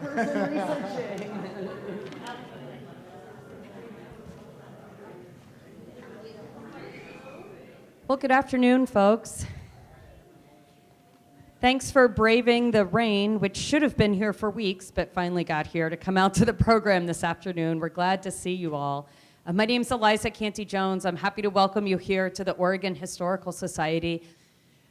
person researching. Well, good afternoon, folks. Thanks for braving the rain, which should have been here for weeks, but finally got here to come out to the program this afternoon. We're glad to see you all. My name's Eliza Canty-Jones. I'm happy to welcome you here to the Oregon Historical Society.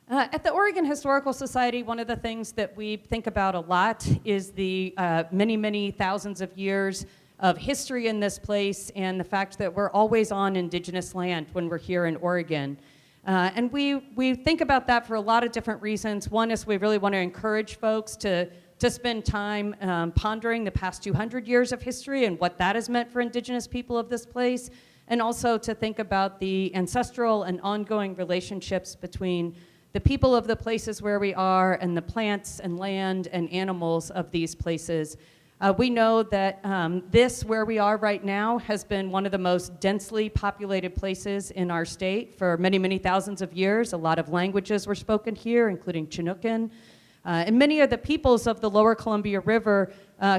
At the Oregon Historical Society, one of the things that we think about a lot is the many, many thousands of years of history in this place and the fact that we're always on Indigenous land when we're here in Oregon. And we think about that for a lot of different reasons. One is we really want to encourage folks to spend time pondering the past 200 years of history and what that has meant for Indigenous people of this place, and also to think about the ancestral and ongoing relationships between the people of the places where we are and the plants and land and animals of these places. We know that this, where we are right now, has been one of the most densely populated places in our state for many, many thousands of years. A lot of languages were spoken here, including Chinookan. And many of the peoples of the lower Columbia River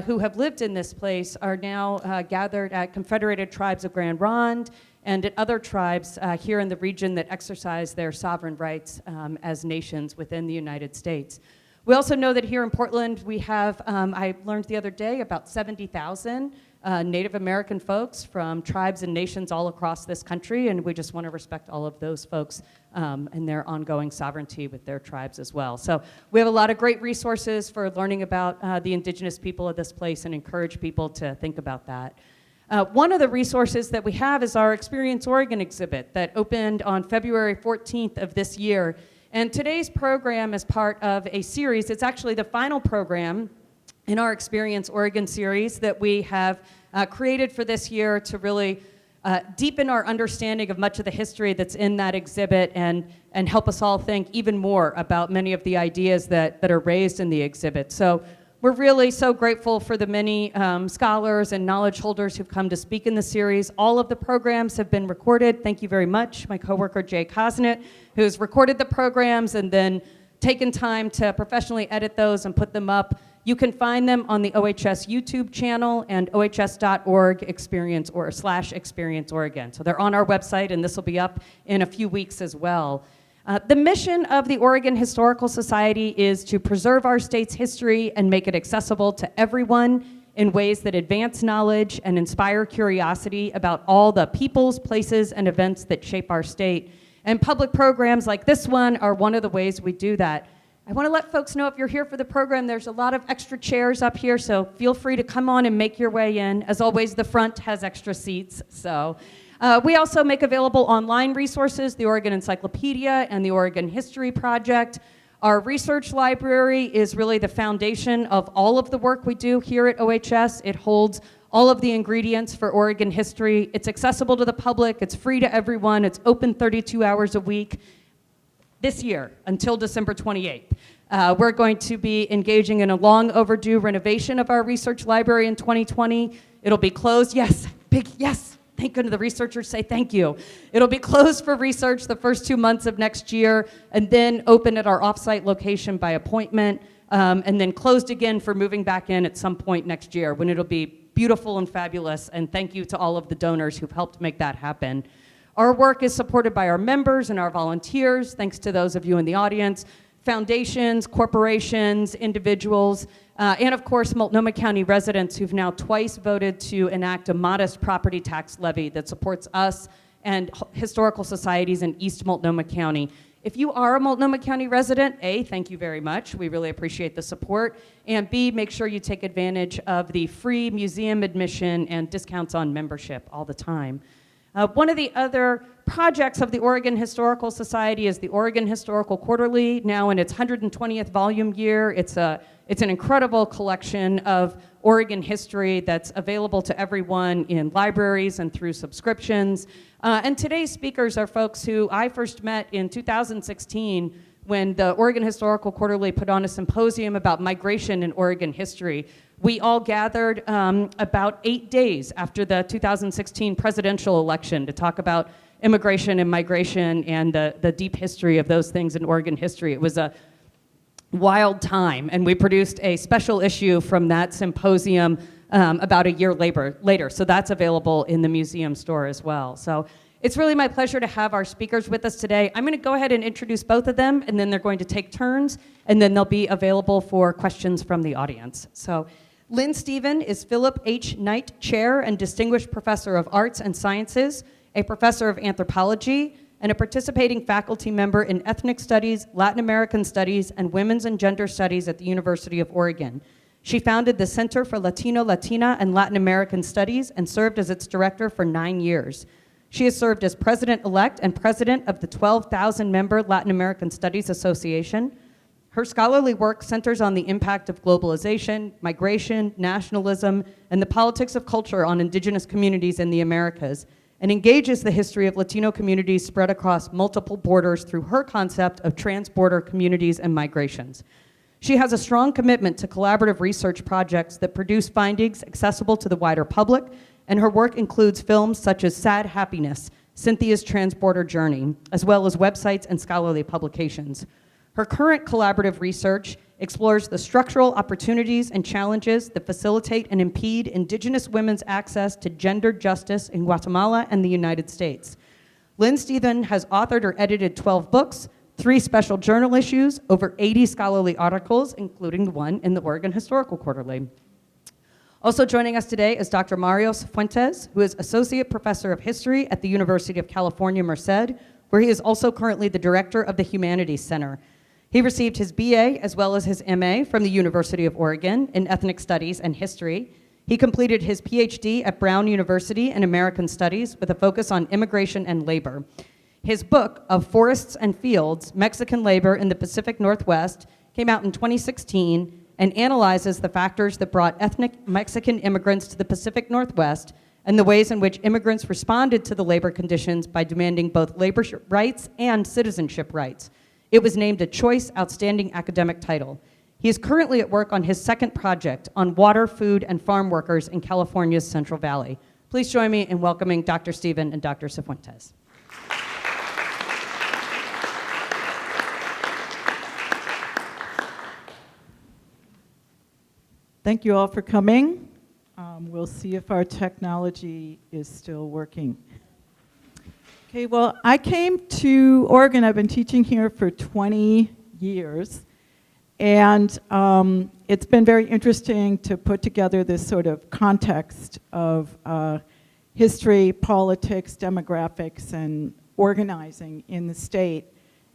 who have lived in this place are now gathered at Confederated Tribes of Grand Ronde and at other tribes here in the region that exercise their sovereign rights as nations within the United States. We also know that here in Portland we have, I learned the other day, about 70,000 Native American folks from tribes and nations all across this country, and we just want to respect all of those folks and their ongoing sovereignty with their tribes as well. So we have a lot of great resources for learning about the Indigenous people of this place and encourage people to think about that. One of the resources that we have is our Experience Oregon exhibit that opened on February 14th of this year. And today's program is part of a series. It's actually the final program in our Experience Oregon series that we have created for this year to really deepen our understanding of much of the history that's in that exhibit and help us all think even more about many of the ideas that are raised in the exhibit. So we're really so grateful for the many scholars and knowledge holders who've come to speak in the series. All of the programs have been recorded. Thank you very much. My coworker Jay Kosnett, who's recorded the programs and then taken time to professionally edit those and put them up. You can find them on the OHS YouTube channel and ohs.org experience or /experience Oregon. So they're on our website, and this will be up in a few weeks as well. The mission of the Oregon Historical Society is to preserve our state's history and make it accessible to everyone in ways that advance knowledge and inspire curiosity about all the peoples, places, and events that shape our state. And public programs like this one are one of the ways we do that. I want to let folks know if you're here for the program, there's a lot of extra chairs up here, so feel free to come on and make your way in. As always, the front has extra seats, so. We also make available online resources, the Oregon Encyclopedia and the Oregon History Project. Our research library is really the foundation of all of the work we do here at OHS. It holds all of the ingredients for Oregon history. It's accessible to the public, it's free to everyone, it's open 32 hours a week this year until December 28th. We're going to be engaging in a long overdue renovation of our research library in 2020. It'll be closed, yes, big yes. Thank goodness the researchers say thank you. It'll be closed for research the first 2 months of next year and then open at our offsite location by appointment and then closed again for moving back in at some point next year when it'll be beautiful and fabulous. And thank you to all of the donors who've helped make that happen. Our work is supported by our members and our volunteers, thanks to those of you in the audience, foundations, corporations, individuals, and of course Multnomah County residents who've now twice voted to enact a modest property tax levy that supports us and historical societies in East Multnomah County. If you are a Multnomah County resident, A, thank you very much. We really appreciate the support. And B, make sure you take advantage of the free museum admission and discounts on membership all the time. One of the other projects of the Oregon Historical Society is the Oregon Historical Quarterly, now in its 120th volume year. It's an incredible collection of Oregon history that's available to everyone in libraries and through subscriptions. And today's speakers are folks who I first met in 2016 when the Oregon Historical Quarterly put on a symposium about migration in Oregon history. We all gathered about 8 days after the 2016 presidential election to talk about immigration and migration and the deep history of those things in Oregon history. It was a wild time, and we produced a special issue from that symposium about a year later. So that's available in the museum store as well. So it's really my pleasure to have our speakers with us today. I'm going to go ahead and introduce both of them, and then they're going to take turns, and then they'll be available for questions from the audience. So Lynn Stephen is Philip H. Knight Chair and Distinguished Professor of Arts and Sciences, a Professor of Anthropology, and a participating faculty member in Ethnic Studies, Latin American Studies, and Women's and Gender Studies at the University of Oregon. She founded the Center for Latino, Latina, and Latin American Studies and served as its director for 9 years. She has served as president-elect and president of the 12,000-member Latin American Studies Association. Her scholarly work centers on the impact of globalization, migration, nationalism, and the politics of culture on indigenous communities in the Americas, and engages the history of Latino communities spread across multiple borders through her concept of trans-border communities and migrations. She has a strong commitment to collaborative research projects that produce findings accessible to the wider public, and her work includes films such as Sad Happiness, Cynthia's Trans-Border Journey, as well as websites and scholarly publications. Her current collaborative research explores the structural opportunities and challenges that facilitate and impede Indigenous women's access to gendered justice in Guatemala and the United States. Lynn Stephen has authored or edited 12 books, 3 special journal issues, over 80 scholarly articles, including one in the Oregon Historical Quarterly. Also joining us today is Dr. Mario Sifuentez, who is Associate Professor of History at the University of California, Merced, where he is also currently the Director of the Humanities Center. He received his BA as well as his MA from the University of Oregon in Ethnic Studies and History. He completed his Ph.D. at Brown University in American Studies with a focus on immigration and labor. His book, Of Forests and Fields, Mexican Labor in the Pacific Northwest, came out in 2016 and analyzes the factors that brought ethnic Mexican immigrants to the Pacific Northwest and the ways in which immigrants responded to the labor conditions by demanding both labor rights and citizenship rights. It was named a Choice Outstanding Academic Title. He is currently at work on his second project on water, food, and farm workers in California's Central Valley. Please join me in welcoming Dr. Stephen and Dr. Sifuentez. Thank you all for coming. We'll see if our technology is still working. Okay, well, I came to Oregon. I've been teaching here for 20 years. And it's been very interesting to put together this sort of context of history, politics, demographics, and organizing in the state.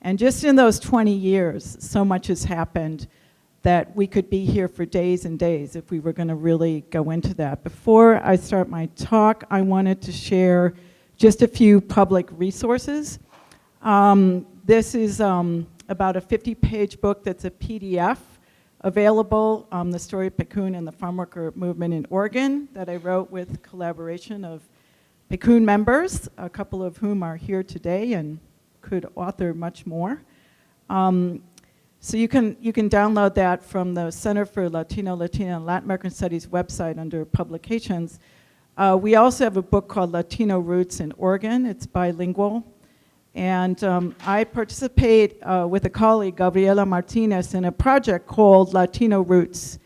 And just in those 20 years, so much has happened that we could be here for days and days if we were going to really go into that. Before I start my talk, I wanted to share just a few public resources. This is about a 50-page book that's a PDF available, the story of PCUN and the farm worker movement in Oregon, that I wrote with collaboration of PCUN members, a couple of whom are here today and could author much more. So you can download that from the Center for Latino, Latina, and Latin American Studies website under publications. We also have a book called Latino Roots in Oregon. It's bilingual. And I participate with a colleague, Gabriela Martinez, in a project called Latino Roots.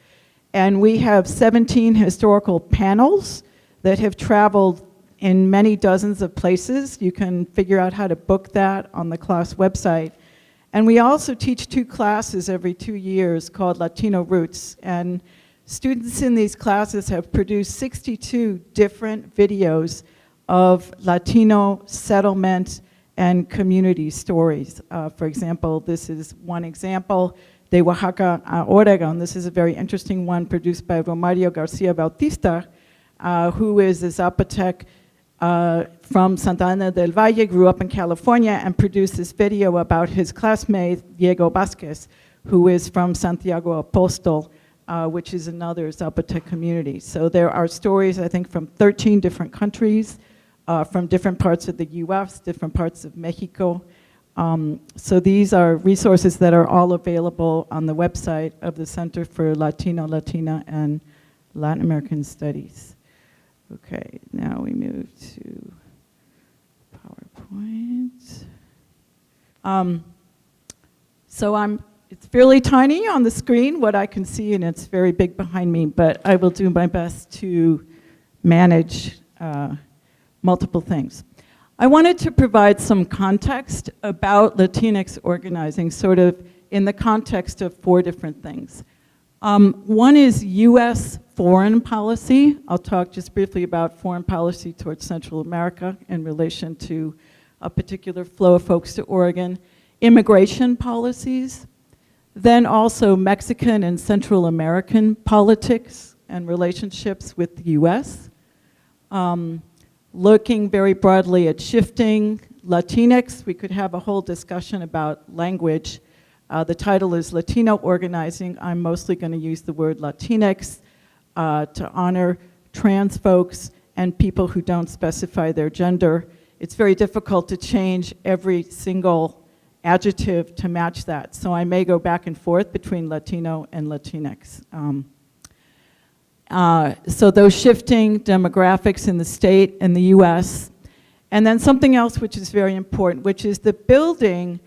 And we have 17 historical panels that have traveled in many dozens of places. You can figure out how to book that on the class website. And we also teach 2 classes every 2 years called Latino Roots. And students in these classes have produced 62 different videos of Latino settlement and community stories. For example, this is one example, de Oaxaca, Oregon. This is a very interesting one produced by Romario Garcia Bautista, who is a Zapotec from Santa Ana del Valle, grew up in California, and produced this video about his classmate, Diego Vasquez, who is from Santiago Apostol, which is another Zapotec community. So there are stories, I think, from 13 different countries, from different parts of the US, different parts of Mexico. So these are resources that are all available on the website of the Center for Latino, Latina, and Latin American Studies. Okay, now we move to PowerPoint. So I'm it's fairly tiny on the screen, what I can see, and it's very big behind me, but I will do my best to manage multiple things. I wanted to provide some context about Latinx organizing, sort of in the context of 4 different things. One is US foreign policy. I'll talk just briefly about foreign policy towards Central America in relation to a particular flow of folks to Oregon. Immigration policies, then also Mexican and Central American politics and relationships with the US. Looking very broadly at shifting Latinx, we could have a whole discussion about language. The title is Latino Organizing. I'm mostly going to use the word Latinx to honor trans folks and people who don't specify their gender. It's very difficult to change every single adjective to match that, so I may go back and forth between Latino and Latinx. So those shifting demographics in the state and the US, and then something else which is very important, which is the building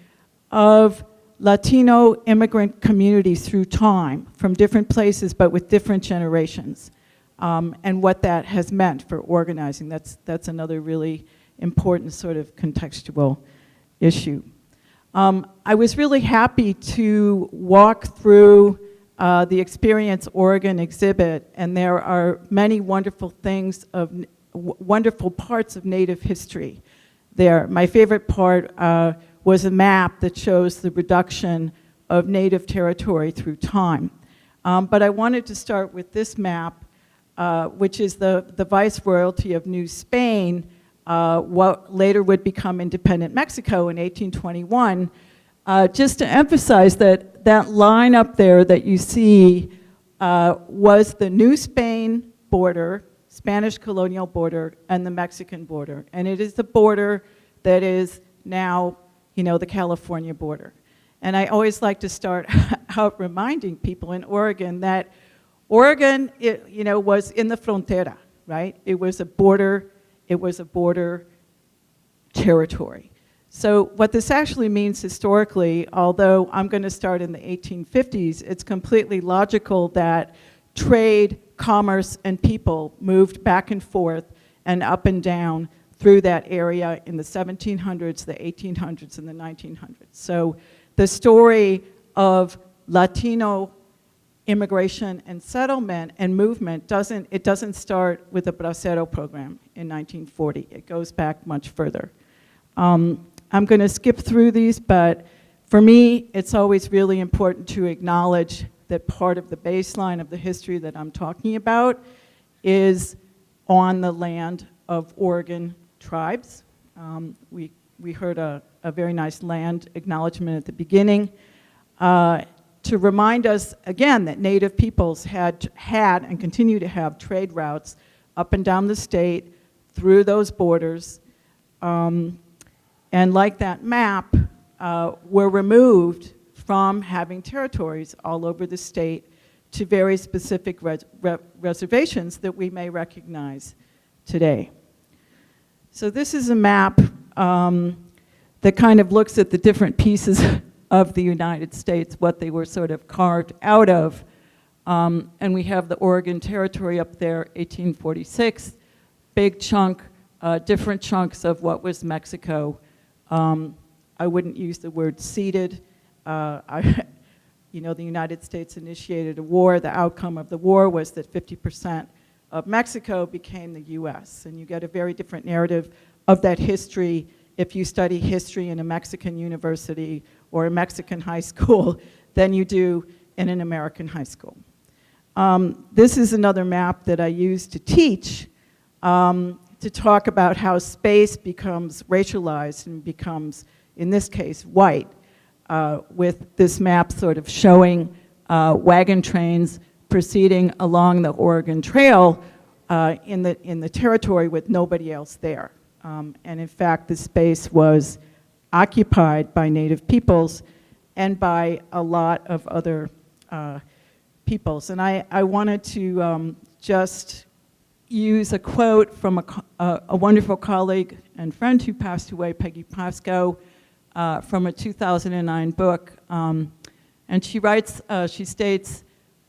of Latino immigrant communities through time from different places but with different generations, and what that has meant for organizing. That's another really important sort of contextual issue. I was really happy to walk through the Experience Oregon exhibit, and there are many wonderful things wonderful parts of Native history there. My favorite part was a map that shows the reduction of Native territory through time. But I wanted to start with this map, which is the Viceroyalty of New Spain, what later would become independent Mexico in 1821, just to emphasize that that line up there that you see was the New Spain border, Spanish colonial border, and the Mexican border. And it is the border that is now, the California border. And I always like to start out reminding people in Oregon that Oregon, was in the frontera, right? It was a border territory. So what this actually means historically, although I'm going to start in the 1850s, it's completely logical that trade, commerce, and people moved back and forth and up and down through that area in the 1700s, the 1800s, and the 1900s. So the story of Latino immigration and settlement and movement doesn't start with the Bracero program in 1940. It goes back much further. I'm going to skip through these, but for me, it's always really important to acknowledge that part of the baseline of the history that I'm talking about is on the land of Oregon tribes. We heard a very nice land acknowledgement at the beginning to remind us, again, that Native peoples had and continue to have trade routes up and down the state through those borders. And like that map, were removed from having territories all over the state to very specific reservations that we may recognize today. So this is a map that kind of looks at the different pieces of the United States, what they were sort of carved out of. And we have the Oregon Territory up there, 1846, big chunk, different chunks of what was Mexico. I wouldn't use the word ceded. The United States initiated a war. The outcome of the war was that 50% of Mexico became the US. And you get a very different narrative of that history if you study history in a Mexican university or a Mexican high school than you do in an American high school. This is another map that I use to teach, to talk about how space becomes racialized and becomes, in this case, white, with this map sort of showing wagon trains proceeding along the Oregon Trail in the territory with nobody else there. And in fact, the space was occupied by Native peoples and by a lot of other peoples. And I wanted to just use a quote from a wonderful colleague and friend who passed away, Peggy Pasco, from a 2009 book And she writes, she states,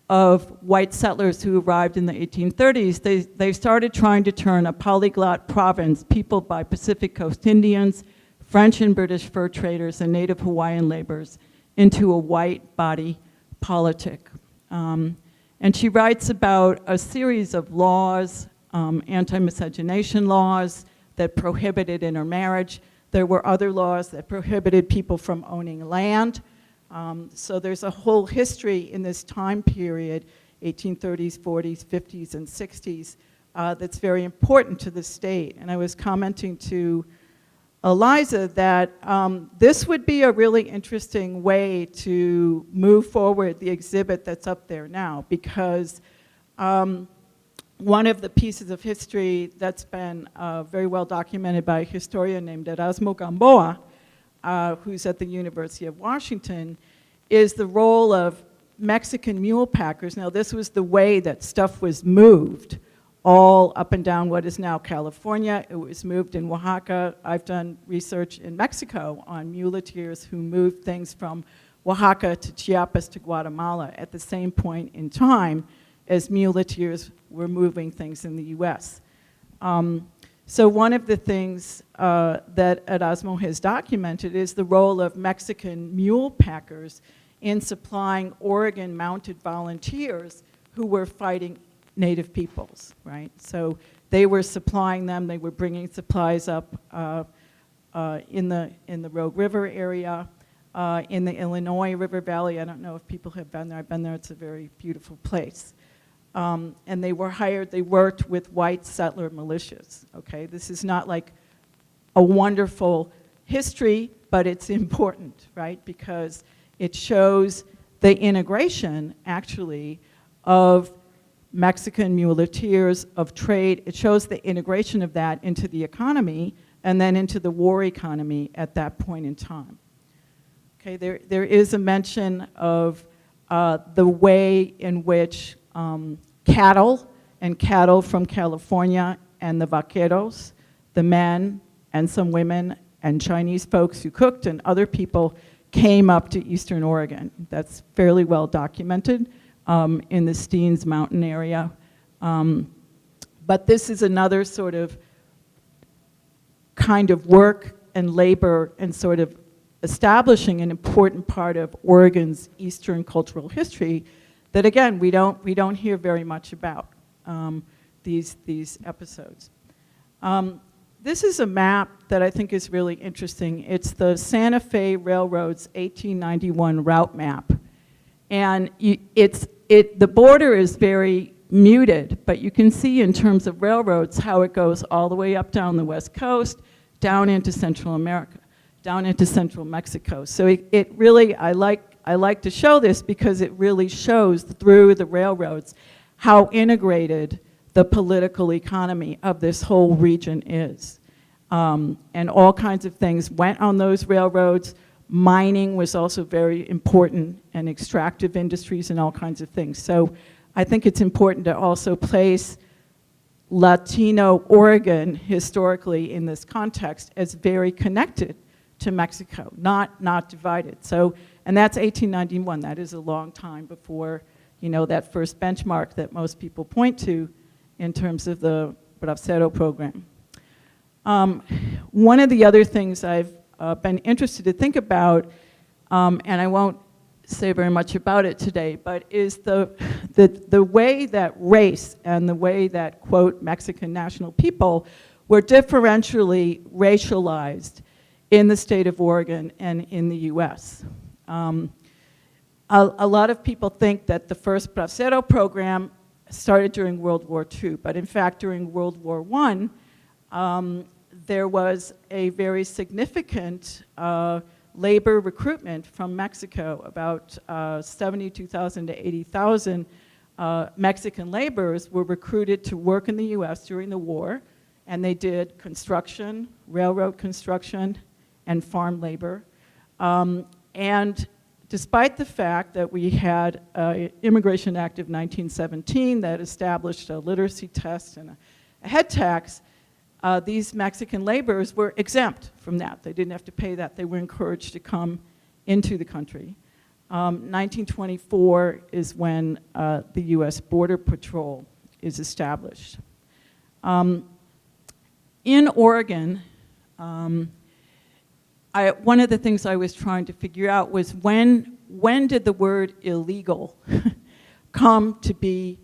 of white settlers who arrived in the 1830s, they started trying to turn a polyglot province peopled by Pacific Coast Indians, French and British fur traders, and native Hawaiian laborers into a white body politic. And she writes about a series of laws, anti-miscegenation laws that prohibited intermarriage. There were other laws that prohibited people from owning land. So there's a whole history in this time period, 1830s, 40s, 50s, and 60s, that's very important to the state. And I was commenting to Eliza that this would be a really interesting way to move forward the exhibit that's up there now, because one of the pieces of history that's been very well documented by a historian named Erasmo Gamboa, who's at the University of Washington, is the role of Mexican mule packers. Now, this was the way that stuff was moved all up and down what is now California. It was moved in Oaxaca. I've done research in Mexico on muleteers who moved things from Oaxaca to Chiapas to Guatemala at the same point in time as muleteers were moving things in the US. So one of the things that Erasmo has documented is the role of Mexican mule packers in supplying Oregon mounted volunteers who were fighting Native peoples, right? So they were supplying them, they were bringing supplies up in the Rogue River area, in the Illinois River Valley. I don't know if people have been there. I've been there, it's a very beautiful place. And they were hired, they worked with white settler militias, okay? This is not like a wonderful history, but it's important, right? Because it shows the integration, actually, of Mexican muleteers, of trade. It shows the integration of that into the economy and then into the war economy at that point in time. Okay, there is a mention of the way in which cattle from California and the vaqueros, the men and some women and Chinese folks who cooked and other people came up to Eastern Oregon. That's fairly well documented in the Steens Mountain area. But this is another sort of kind of work and labor and sort of establishing an important part of Oregon's Eastern cultural history that, again, we don't hear very much about these episodes. This is a map that I think is really interesting. It's the Santa Fe Railroad's 1891 route map. And the border is very muted, but you can see in terms of railroads how it goes all the way up down the West Coast, down into Central America, down into Central Mexico. So it really, I like to show this because it really shows through the railroads how integrated the political economy of this whole region is. And all kinds of things went on those railroads. Mining was also very important, and extractive industries and all kinds of things. So I think it's important to also place Latino Oregon historically in this context as very connected to Mexico, not divided. So, and that's 1891. That is a long time before, you know, that first benchmark that most people point to in terms of the Bracero program. One of the other things I've been interested to think about, and I won't say very much about it today, but is the way that race and the way that, quote, Mexican national people were differentially racialized in the state of Oregon and in the US. A lot of people think that the first Bracero program started during World War II, but in fact during World War I, there was a very significant labor recruitment from Mexico. About 72,000 to 80,000 Mexican laborers were recruited to work in the US during the war, and they did construction, railroad construction, and farm labor. And despite the fact that we had an Immigration Act of 1917 that established a literacy test and a head tax, these Mexican laborers were exempt from that. They didn't have to pay that. They were encouraged to come into the country. 1924 is when the US Border Patrol is established. In Oregon, one of the things I was trying to figure out was when did the word illegal come to be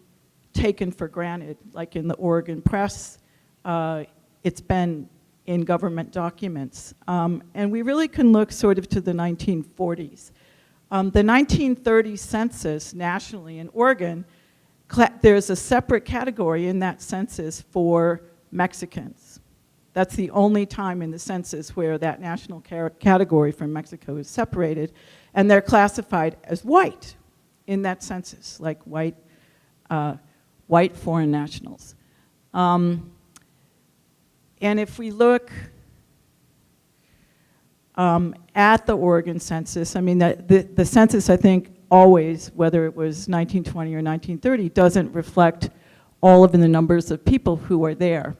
taken for granted? Like in the Oregon press, it's been in government documents. And we really can look sort of to the 1940s. The 1930 census nationally in Oregon, there's a separate category in that census for Mexicans. That's the only time in the census where that national category for Mexico is separated, and they're classified as white in that census, like white foreign nationals. And if we look at the Oregon census, I mean, the census, I think, always, whether it was 1920 or 1930, doesn't reflect all of the numbers of people who are there.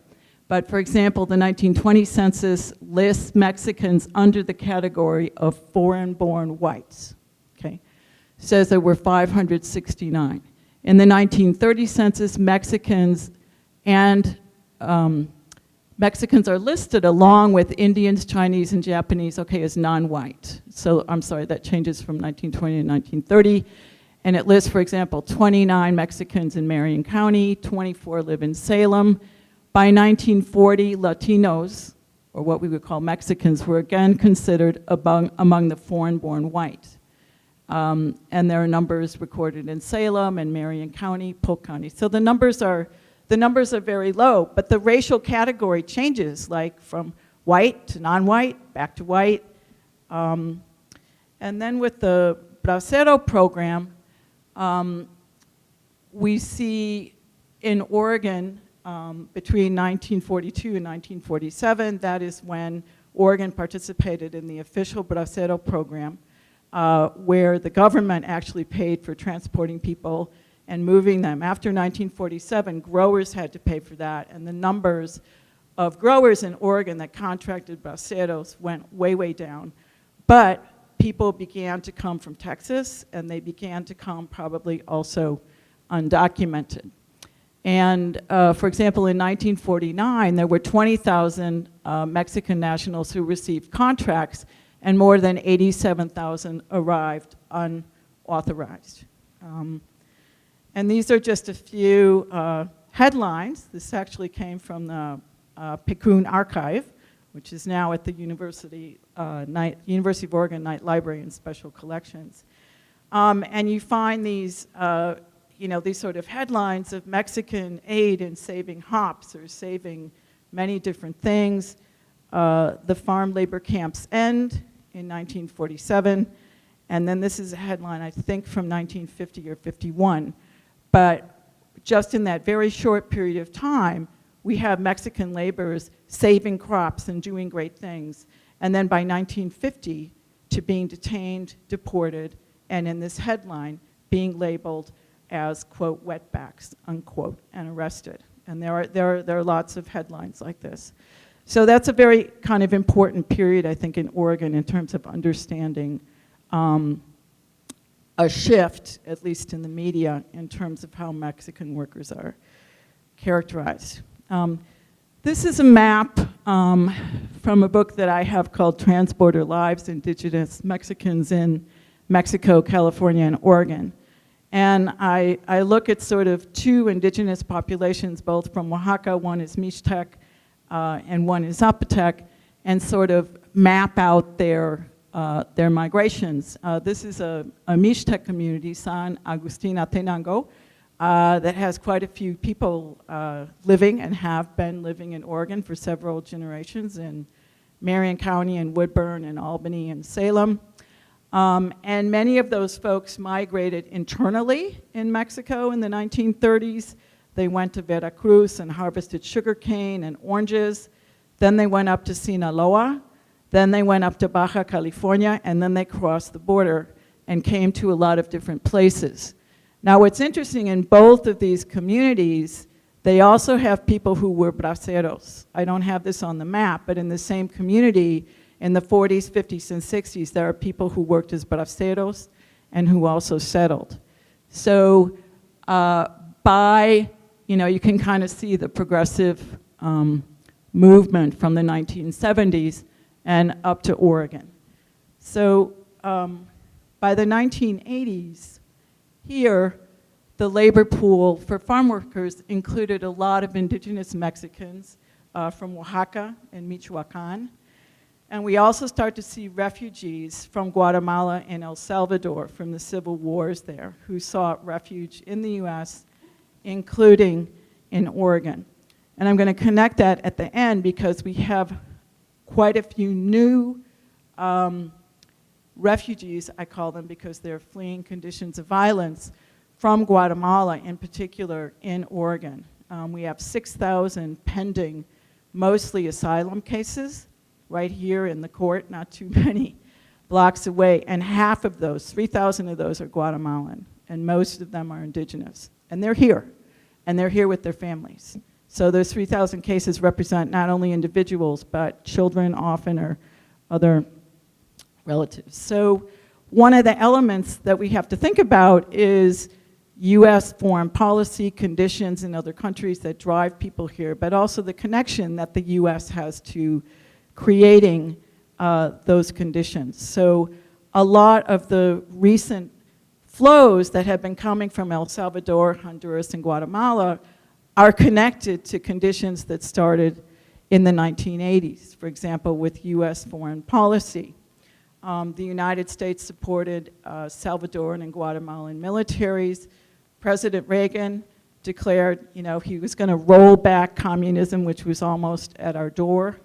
But for example, the 1920 census lists Mexicans under the category of foreign-born whites, okay? Says there were 569. In the 1930 census, Mexicans are listed along with Indians, Chinese, and Japanese, okay, as non-white. So I'm sorry, that changes from 1920 to 1930. And it lists, for example, 29 Mexicans in Marion County, 24 live in Salem. By 1940, Latinos, or what we would call Mexicans, were again considered among the foreign-born white. And there are numbers recorded in Salem and Marion County, Polk County. So the numbers are very low, but the racial category changes, like from white to non-white, back to white. And then with the Bracero program, we see in Oregon, between 1942 and 1947, that is when Oregon participated in the official Bracero program, where the government actually paid for transporting people and moving them. After 1947, growers had to pay for that, and the numbers of growers in Oregon that contracted braceros went way, way down. But people began to come from Texas, and they began to come probably also undocumented. And for example, in 1949, there were 20,000 Mexican nationals who received contracts, and more than 87,000 arrived unauthorized. And these are just a few headlines. This actually came from the PCUN archive, which is now at the University of Oregon Knight Library and Special Collections. And you find these these sort of headlines of Mexican aid in saving hops or saving many different things. The farm labor camps end in 1947. And then this is a headline, I think, from 1950 or 51. But just in that very short period of time, we have Mexican laborers saving crops and doing great things. And then by 1950, to being detained, deported, and in this headline, being labeled as, quote, wetbacks, unquote, and arrested. And there are lots of headlines like this. So that's a very kind of important period, I think, in Oregon in terms of understanding a shift, at least in the media, in terms of how Mexican workers are characterized. This is a map from a book that I have called Transborder Lives, Indigenous Mexicans in Mexico, California, and Oregon. And I look at sort of two indigenous populations, both from Oaxaca, one is Mixtec and one is Zapotec, and sort of map out their migrations. This is a Mixtec community, San Agustin Atenango, that has quite a few people living and have been living in Oregon for several generations in Marion County and Woodburn and Albany and Salem. And many of those folks migrated internally in Mexico in the 1930s. They went to Veracruz and harvested sugarcane and oranges. Then they went up to Sinaloa. Then they went up to Baja California, and then they crossed the border and came to a lot of different places. Now, what's interesting in both of these communities, they also have people who were braceros. I don't have this on the map, but in the same community, in the 40s, 50s, and 60s, there are people who worked as braceros, and who also settled. So you can kind of see the progressive movement from the 1970s and up to Oregon. So by the 1980s, here, the labor pool for farm workers included a lot of indigenous Mexicans from Oaxaca and Michoacan. And we also start to see refugees from Guatemala and El Salvador from the civil wars there who sought refuge in the US, including in Oregon. And I'm going to connect that at the end because we have quite a few new refugees, I call them, because they're fleeing conditions of violence from Guatemala, in particular in Oregon. We have 6,000 pending, mostly asylum cases, right here in the court, not too many blocks away. And half of those, 3,000 of those, are Guatemalan, and most of them are indigenous. And they're here with their families. So those 3,000 cases represent not only individuals, but children often or other relatives. So one of the elements that we have to think about is US foreign policy, conditions in other countries that drive people here, but also the connection that the US has to creating those conditions. So a lot of the recent flows that have been coming from El Salvador, Honduras, and Guatemala are connected to conditions that started in the 1980s, for example, with US foreign policy. The United States supported Salvadoran and Guatemalan militaries. President Reagan declared, he was going to roll back communism, which was almost at our door,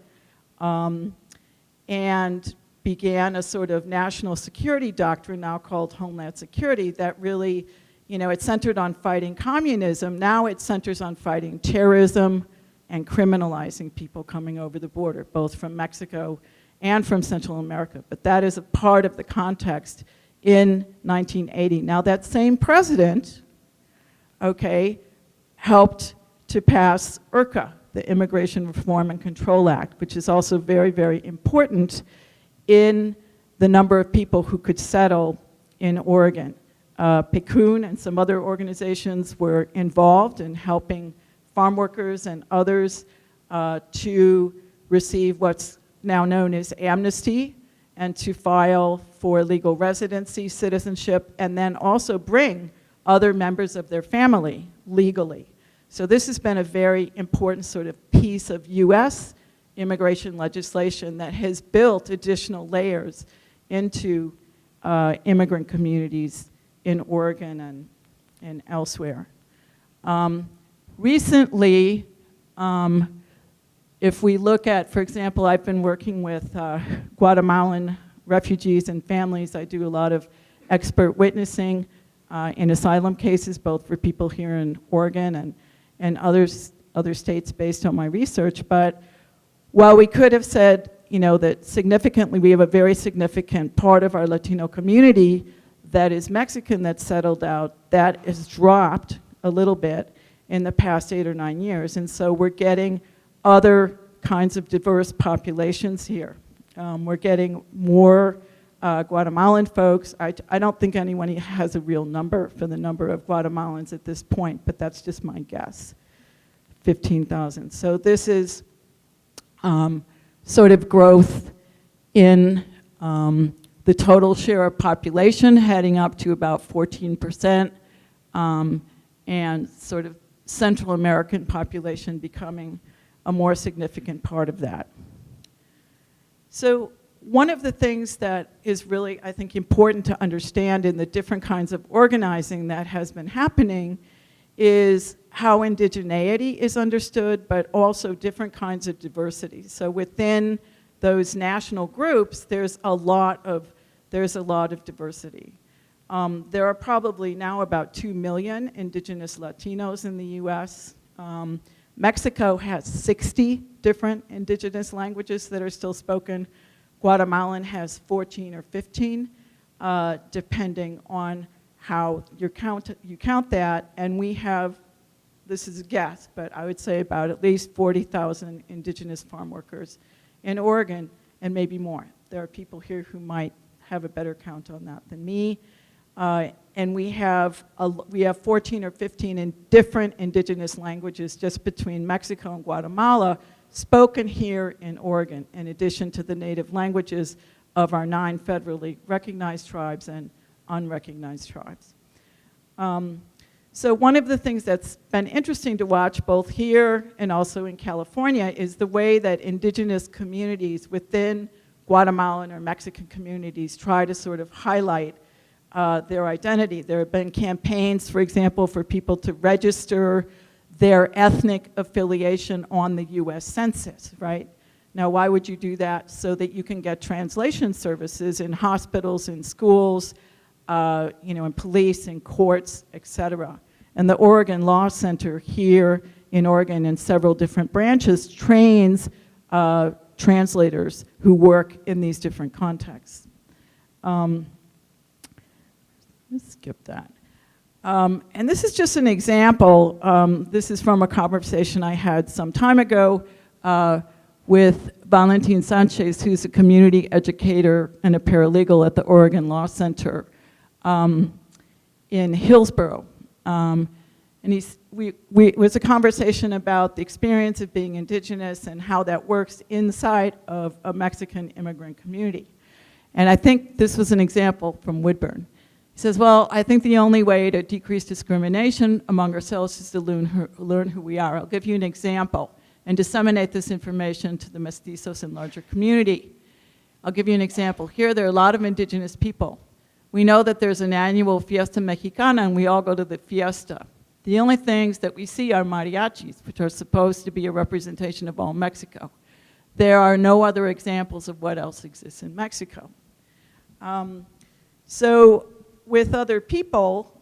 and began a sort of national security doctrine now called Homeland Security that really, it centered on fighting communism. Now it centers on fighting terrorism and criminalizing people coming over the border, both from Mexico and from Central America. But that is a part of the context in 1980. Now that same president, helped to pass IRCA, the Immigration Reform and Control Act, which is also very, very important in the number of people who could settle in Oregon. PCUN and some other organizations were involved in helping farm workers and others to receive what's now known as amnesty and to file for legal residency, citizenship, and then also bring other members of their family legally. So this has been a very important sort of piece of US immigration legislation that has built additional layers into immigrant communities in Oregon and elsewhere. Recently, if we look at, for example, I've been working with Guatemalan refugees and families. I do a lot of expert witnessing in asylum cases, both for people here in Oregon and other states based on my research. But while we could have said, that significantly, we have a very significant part of our Latino community that is Mexican that's settled out, that has dropped a little bit in the past 8 or 9 years. And so we're getting other kinds of diverse populations here. We're getting more Guatemalan folks. I don't think anyone has a real number for the number of Guatemalans at this point, but that's just my guess, 15,000. So this is sort of growth in the total share of population heading up to about 14%, and sort of Central American population becoming a more significant part of that. So one of the things that is really, I think, important to understand in the different kinds of organizing that has been happening is how indigeneity is understood, but also different kinds of diversity. So within those national groups, there's a lot of diversity. There are probably now about 2 million indigenous Latinos in the US. Mexico has 60 different indigenous languages that are still spoken. Guatemalan has 14 or 15, depending on how you count that. And we have, this is a guess, but I would say about at least 40,000 indigenous farm workers in Oregon, and maybe more. There are people here who might have a better count on that than me. And we have 14 or 15 in different indigenous languages just between Mexico and Guatemala spoken here in Oregon, in addition to the native languages of our 9 federally recognized tribes and unrecognized tribes. So one of the things that's been interesting to watch both here and also in California is the way that indigenous communities within Guatemalan or Mexican communities try to sort of highlight their identity. There have been campaigns, for example, for people to register their ethnic affiliation on the US Census, right? Now, why would you do that? So that you can get translation services in hospitals, in schools, in police, in courts, et cetera. And the Oregon Law Center here in Oregon in several different branches trains translators who work in these different contexts. Let's skip that. And this is just an example. This is from a conversation I had some time ago with Valentin Sanchez, who's a community educator and a paralegal at the Oregon Law Center in Hillsborough. And it was a conversation about the experience of being indigenous and how that works inside of a Mexican immigrant community. And I think this was an example from Woodburn. He says, well, I think the only way to decrease discrimination among ourselves is to learn who we are. I'll give you an example and disseminate this information to the mestizos and larger community. I'll give you an example. Here, there are a lot of indigenous people. We know that there's an annual Fiesta Mexicana, and we all go to the fiesta. The only things that we see are mariachis, which are supposed to be a representation of all Mexico. There are no other examples of what else exists in Mexico. So with other people,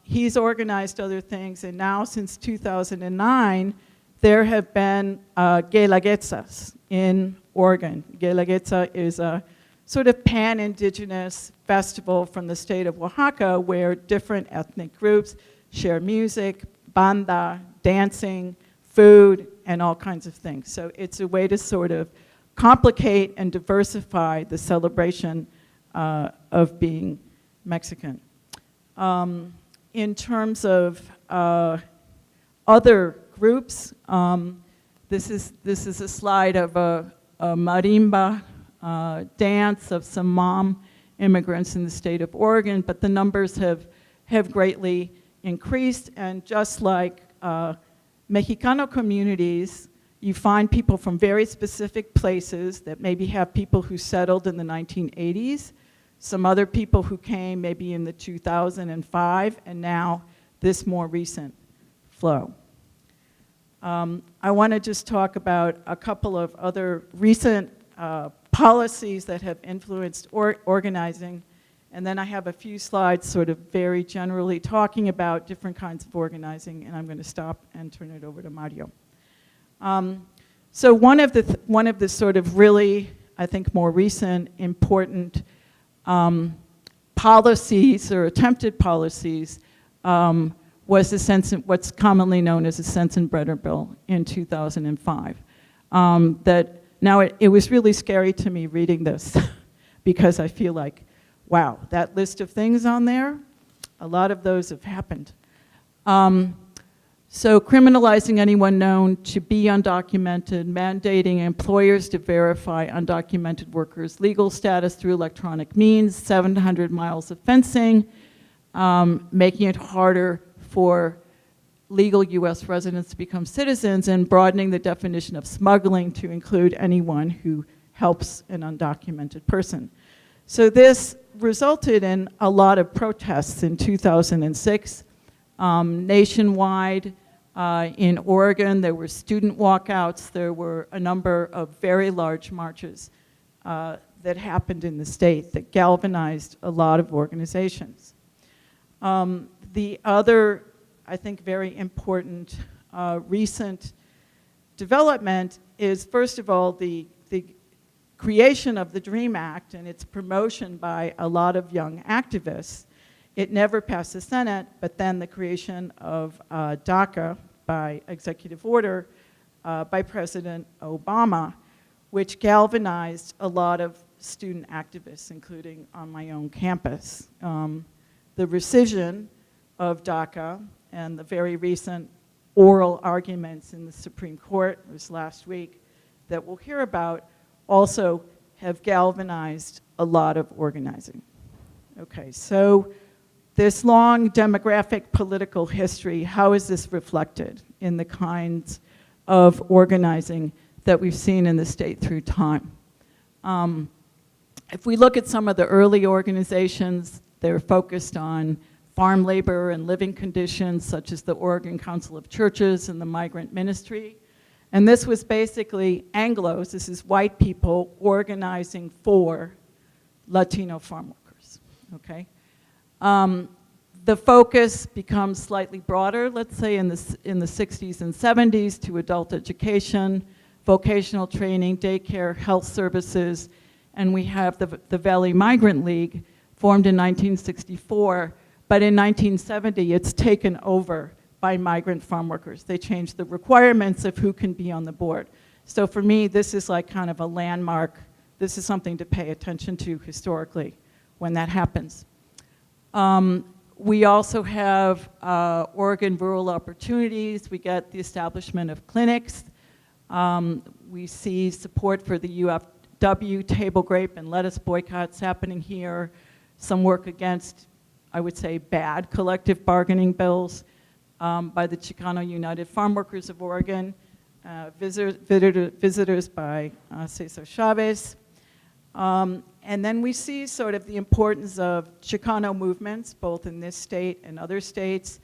he's organized other things, and now since 2009, there have been Guelaguetzas in Oregon. Guelaguetza is a sort of pan-indigenous festival from the state of Oaxaca where different ethnic groups share music, banda, dancing, food, and all kinds of things. So it's a way to sort of complicate and diversify the celebration of being Mexican. In terms of other groups, this is a slide of a marimba dance of some Hmong immigrants in the state of Oregon, but the numbers have greatly increased, and just like Mexicano communities, you find people from very specific places that maybe have people who settled in the 1980s, some other people who came maybe in the 2005, and now this more recent flow. I want to just talk about a couple of other recent policies that have influenced organizing, and then I have a few slides sort of very generally talking about different kinds of organizing, and I'm going to stop and turn it over to Mario. So one of the sort of really, I think, more recent important policies or attempted policies was the what's commonly known as the Sensenbrenner Bill in 2005. That now it was really scary to me reading this because I feel like, wow, that list of things on there, a lot of those have happened. So criminalizing anyone known to be undocumented, mandating employers to verify undocumented workers' legal status through electronic means, 700 miles of fencing, making it harder for legal US residents to become citizens, and broadening the definition of smuggling to include anyone who helps an undocumented person. So this resulted in a lot of protests in 2006. Nationwide, in Oregon, there were student walkouts. There were a number of very large marches that happened in the state that galvanized a lot of organizations. The other, I think, very important recent development is, first of all, the creation of the DREAM Act and its promotion by a lot of young activists. It never passed the Senate, but then the creation of DACA by executive order by President Obama, which galvanized a lot of student activists, including on my own campus, the rescission of DACA and the very recent oral arguments in the Supreme Court, it was last week, that we'll hear about, also have galvanized a lot of organizing. Okay, so this long demographic political history, how is this reflected in the kinds of organizing that we've seen in the state through time? If we look at some of the early organizations, they're focused on farm labor and living conditions, such as the Oregon Council of Churches and the Migrant Ministry. And this was basically Anglos, this is white people organizing for Latino farm workers, okay? The focus becomes slightly broader, let's say in the 60s and 70s, to adult education, vocational training, daycare, health services, and we have the Valley Migrant League, formed in 1964, but in 1970 it's taken over by migrant farm workers. They changed the requirements of who can be on the board. So for me, this is like kind of a landmark. This is something to pay attention to historically when that happens. We also have Oregon Rural Opportunities. We get the establishment of clinics. We see support for the UFW table grape and lettuce boycotts happening here. Some work against, I would say, bad collective bargaining bills by the Chicano United Farm Workers of Oregon, visitors by Cesar Chavez. And then we see sort of the importance of Chicano movements, both in this state and other states,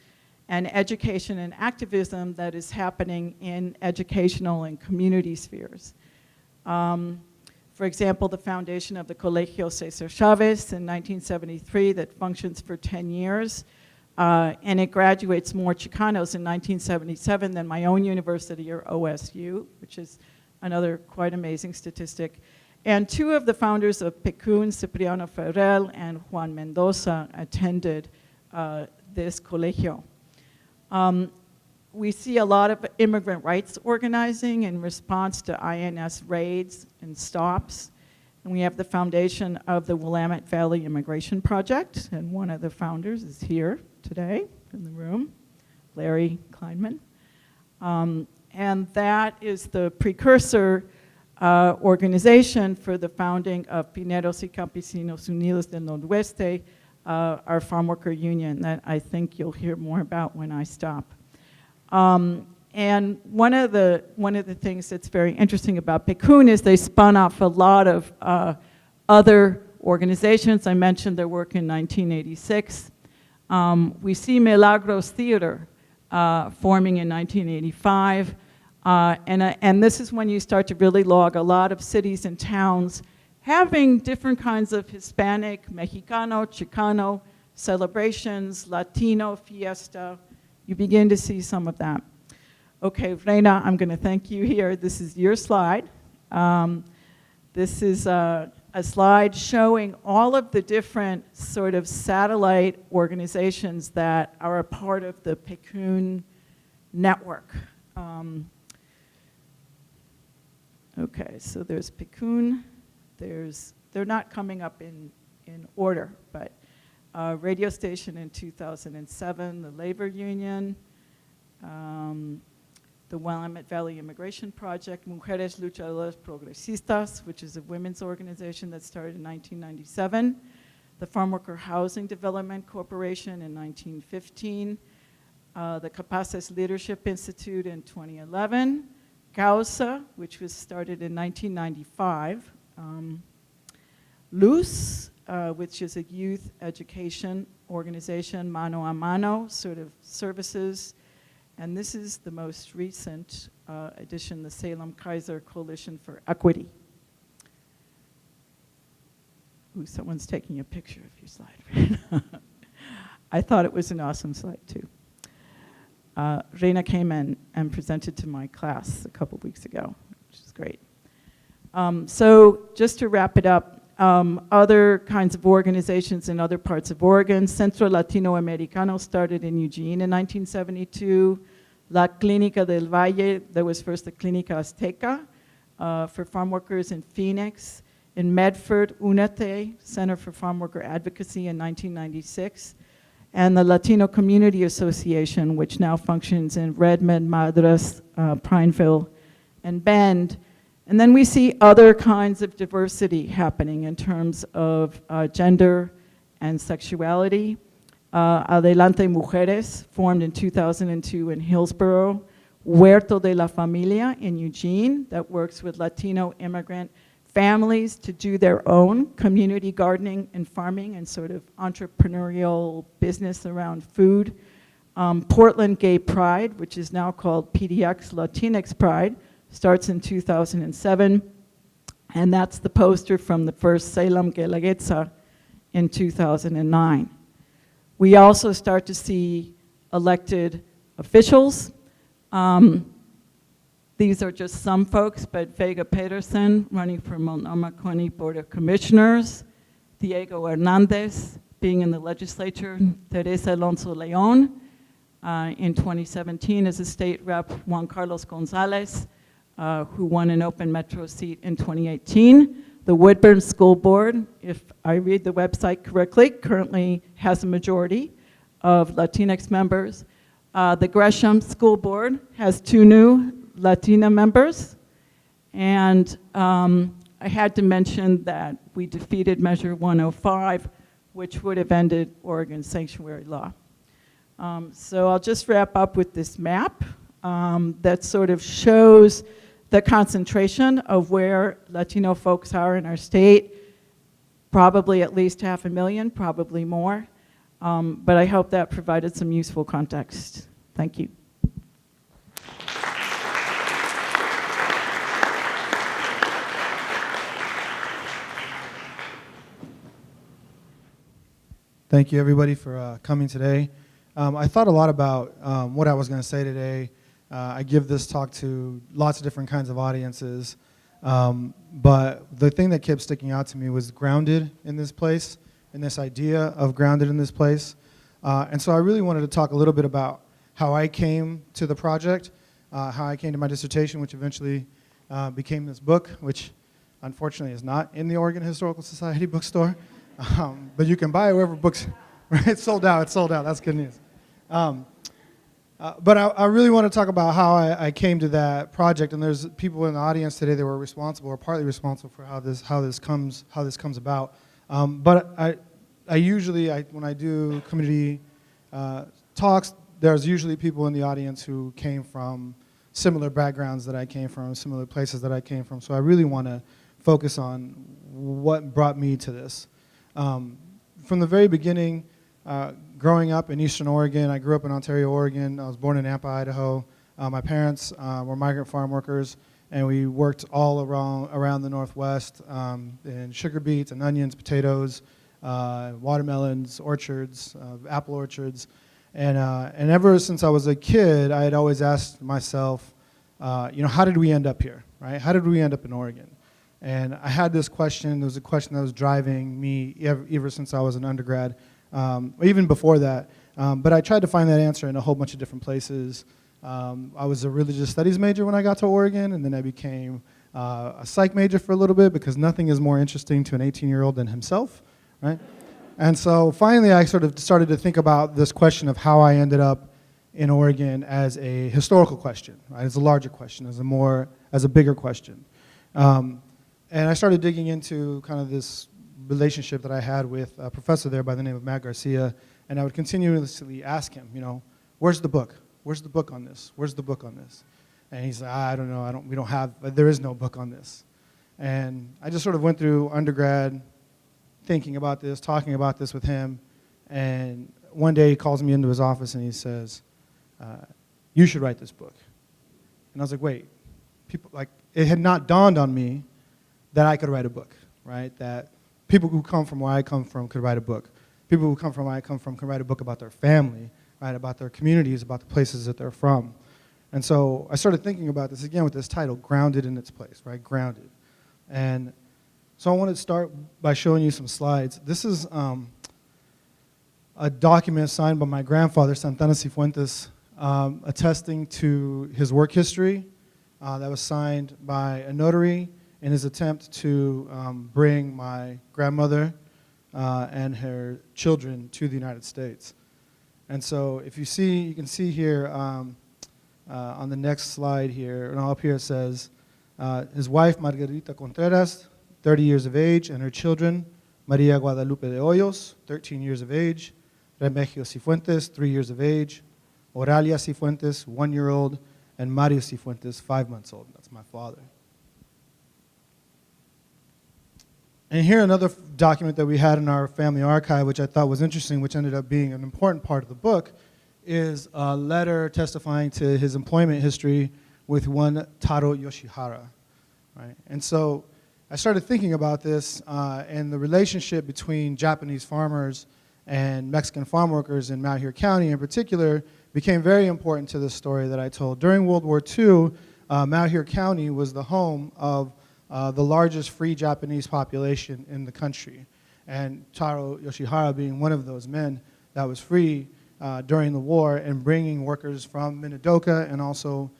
and education and activism that is happening in educational and community spheres. For example, the foundation of the Colegio Cesar Chavez in 1973 that functions for 10 years, and it graduates more Chicanos in 1977 than my own university or OSU, which is another quite amazing statistic. And two of the founders of PCUN, Cipriano Ferrell and Juan Mendoza, attended this colegio. We see a lot of immigrant rights organizing in response to INS raids and stops. And we have the foundation of the Willamette Valley Immigration Project, and one of the founders is here today in the room, Larry Kleinman. And that is the precursor organization for the founding of Pineros y Campesinos Unidos del Noroeste, our farm worker union that I think you'll hear more about when I stop. And one of the things that's very interesting about PCUN is they spun off a lot of other organizations. I mentioned their work in 1986. We see Milagros Theater forming in 1985. And this is when you start to really log a lot of cities and towns having different kinds of Hispanic, Mexicano, Chicano celebrations, Latino fiesta. You begin to see some of that. Okay, Reina, I'm going to thank you here. This is your slide. This is a slide showing all of the different sort of satellite organizations that are a part of the PCUN network. Okay, so there's PCUN. They're not coming up in order, but radio station in 2007, the Labor Union, the Willamette Valley Immigration Project, Mujeres Luchadoras Progresistas, which is a women's organization that started in 1997, the Farm Worker Housing Development Corporation in 1915, the Capaces Leadership Institute in 2011, Causa, which was started in 1995, Luz, which is a youth education organization, Mano a Mano, sort of services. And this is the most recent addition, the Salem-Kaiser Coalition for Equity. Ooh, someone's taking a picture of your slide. I thought it was an awesome slide, too. Reina came in and presented to my class a couple weeks ago, which is great. So just to wrap it up, other kinds of organizations in other parts of Oregon. Centro Latino Americano started in Eugene in 1972. La Clínica del Valle, there was first the Clínica Azteca for farm workers in Phoenix. In Medford, UNATE, Center for Farm Worker Advocacy in 1996. and the Latino Community Association, which now functions in Redmond, Madras, Prineville, and Bend. And then we see other kinds of diversity happening in terms of gender and sexuality. Adelante Mujeres, formed in 2002 in Hillsborough. Huerto de la Familia in Eugene, that works with Latino immigrant families to do their own community gardening and farming and sort of entrepreneurial business around food. Portland Gay Pride, which is now called PDX Latinx Pride, starts in 2007, and that's the poster from the first Salem Guelaguetza in 2009. We also start to see elected officials. These are just some folks, but Vega Peterson running for Multnomah County Board of Commissioners, Diego Hernandez being in the legislature, Teresa Alonso Leon in 2017 as a state rep, Juan Carlos Gonzalez, who won an open metro seat in 2018. The Woodburn School Board, if I read the website correctly, currently has a majority of Latinx members. The Gresham School Board has 2 new Latina members. And I had to mention that we defeated Measure 105, which would have ended Oregon's sanctuary law. So I'll just wrap up with this map that sort of shows the concentration of where Latino folks are in our state, probably at least 500,000, probably more. But I hope that provided some useful context. Thank you. Thank you, everybody, for coming today. I thought a lot about what I was going to say today. I give this talk to lots of different kinds of audiences, but the thing that kept sticking out to me was grounded in this place, and this idea of grounded in this place. And so I really wanted to talk a little bit about how I came to the project, how I came to my dissertation, which eventually became this book, which unfortunately is not in the Oregon Historical Society bookstore. But you can buy it wherever books, right? It's sold out, that's good news. But I really want to talk about how I came to that project, and there's people in the audience today that were responsible, or partly responsible, for how this comes about. But I usually, when I do community talks, there's usually people in the audience who came from similar backgrounds that I came from, similar places that I came from. So I really want to focus on what brought me to this. From the very beginning, growing up in Eastern Oregon, I grew up in Ontario, Oregon. I was born in Nampa, Idaho. My parents were migrant farm workers, and we worked all around the Northwest in sugar beets and onions, potatoes, watermelons, orchards, apple orchards. And ever since I was a kid, I had always asked myself, how did we end up here, right? How did we end up in Oregon? And I had this question. It was a question that was driving me ever since I was an undergrad, even before that. But I tried to find that answer in a whole bunch of different places. I was a religious studies major when I got to Oregon, and then I became a psych major for a little bit because nothing is more interesting to an 18-year-old than himself, right? And so finally I sort of started to think about this question of how I ended up in Oregon as a historical question, right? As a larger question, as a bigger question. And I started digging into kind of this relationship that I had with a professor there by the name of Matt Garcia, and I would continuously ask him, where's the book? Where's the book on this? Where's the book on this? And he's like, I don't know, there is no book on this. And I just sort of went through undergrad thinking about this, talking about this with him, and one day he calls me into his office and he says, you should write this book. And I was like, wait, it had not dawned on me that I could write a book, right? That people who come from where I come from could write a book. People who come from where I come from can write a book about their family, right? About their communities, about the places that they're from. And so I started thinking about this again with this title, Grounded in Its Place, right? Grounded. And so I want to start by showing you some slides. This is a document signed by my grandfather, Santana Sifuentez, attesting to his work history that was signed by a notary in his attempt to bring my grandmother and her children to the United States. And so if you see, you can see here on the next slide here, and up here it says, his wife, Margarita Contreras, 30 years of age, and her children, Maria Guadalupe de Hoyos, 13 years of age, Remigio Sifuentez, 3 years of age, Oralia Sifuentez, 1-year-old, and Mario Sifuentez, 5 months old. That's my father. And here another document that we had in our family archive, which I thought was interesting, which ended up being an important part of the book, is a letter testifying to his employment history with one Taro Yoshihara. Right? And so I started thinking about this and the relationship between Japanese farmers and Mexican farm workers in Malheur County in particular became very important to this story that I told. During World War II, Malheur County was the home of the largest free Japanese population in the country. And Taro Yoshihara being one of those men that was free during the war and bringing workers from Minidoka and also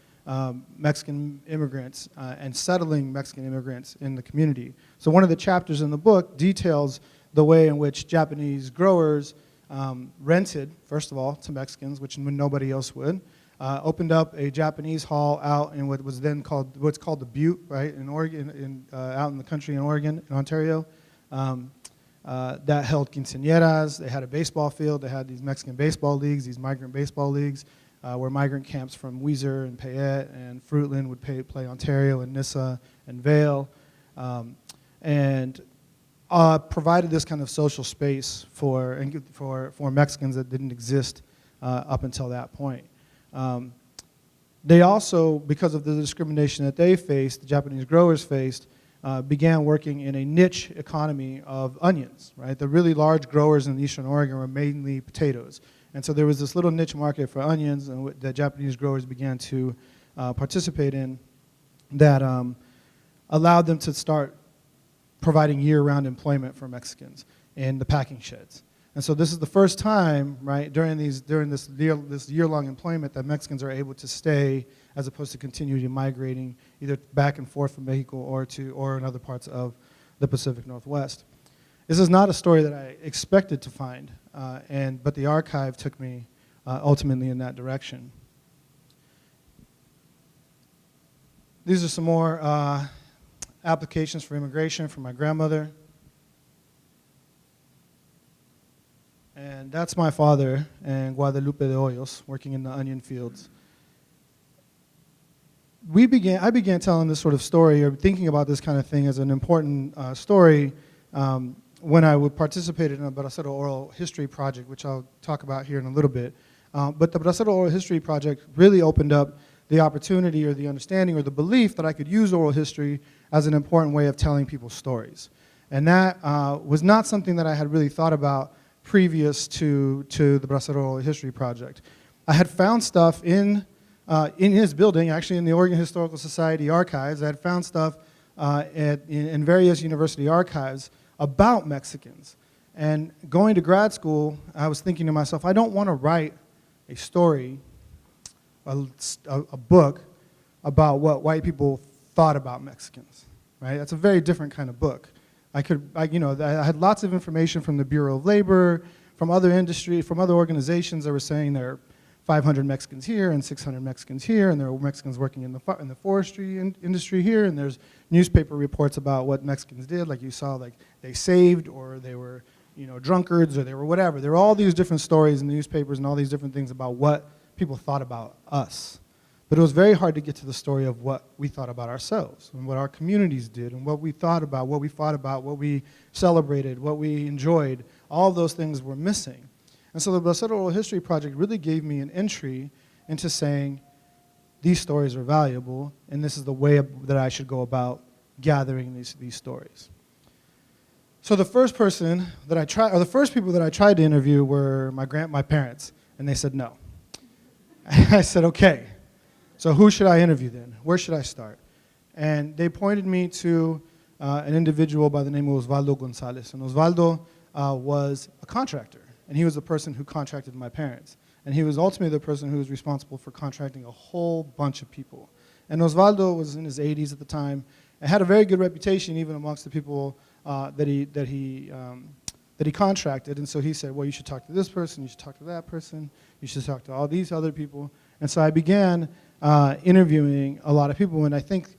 Mexican immigrants and settling Mexican immigrants in the community. So one of the chapters in the book details the way in which Japanese growers rented, first of all, to Mexicans, which nobody else would, opened up a Japanese hall out in what was then called, what's called the Butte, right, in Oregon, out in the country in Oregon, in Ontario, that held quinceañeras. They had a baseball field. They had these Mexican baseball leagues, these migrant baseball leagues, where migrant camps from Weiser and Payette and Fruitland would play Ontario and Nissa and Vail, and provided this kind of social space for Mexicans that didn't exist up until that point. They also, because of the discrimination that they faced, the Japanese growers faced, began working in a niche economy of onions, right? The really large growers in Eastern Oregon were mainly potatoes. And so there was this little niche market for onions and that Japanese growers began to participate in that allowed them to start providing year-round employment for Mexicans in the packing sheds. And so this is the first time, right, during this year-long employment that Mexicans are able to stay as opposed to continuing migrating either back and forth from Mexico or in other parts of the Pacific Northwest. This is not a story that I expected to find, but the archive took me ultimately in that direction. These are some more applications for immigration from my grandmother. And that's my father and Guadalupe de Hoyos working in the onion fields. I began telling this sort of story or thinking about this kind of thing as an important story when I would participate in a Bracero Oral History project, which I'll talk about here in a little bit. But the Bracero Oral History project really opened up the opportunity or the understanding or the belief that I could use oral history as an important way of telling people's stories. And that was not something that I had really thought about previous to the Bracero Oral History project. I had found stuff in his building, actually in the Oregon Historical Society archives. I had found stuff in various university archives about Mexicans. And going to grad school, I was thinking to myself, I don't want to write a story, a book about what white people thought about Mexicans, right? That's a very different kind of book. I had lots of information from the Bureau of Labor, from other industry, from other organizations that were saying there are 500 Mexicans here and 600 Mexicans here, and there are Mexicans working in the forestry industry here, and there's newspaper reports about what Mexicans did, like you saw, like they saved, or they were, drunkards, or they were whatever. There were all these different stories in the newspapers and all these different things about what people thought about us. But it was very hard to get to the story of what we thought about ourselves and what our communities did and what we thought about, what we fought about, what we celebrated, what we enjoyed. All of those things were missing. And so the Bracero Oral History Project really gave me an entry into saying these stories are valuable and this is the way that I should go about gathering these stories. So the first person that I tried, or the first people that I tried to interview were my parents, and they said no. I said, okay. So who should I interview then? Where should I start? And they pointed me to an individual by the name of Osvaldo Gonzalez. And Osvaldo was a contractor, and he was the person who contracted my parents. And he was ultimately the person who was responsible for contracting a whole bunch of people. And Osvaldo was in his 80s at the time and had a very good reputation even amongst the people that he that he contracted. And so he said, well, you should talk to this person, you should talk to that person, you should talk to all these other people. And so I began interviewing a lot of people, and I think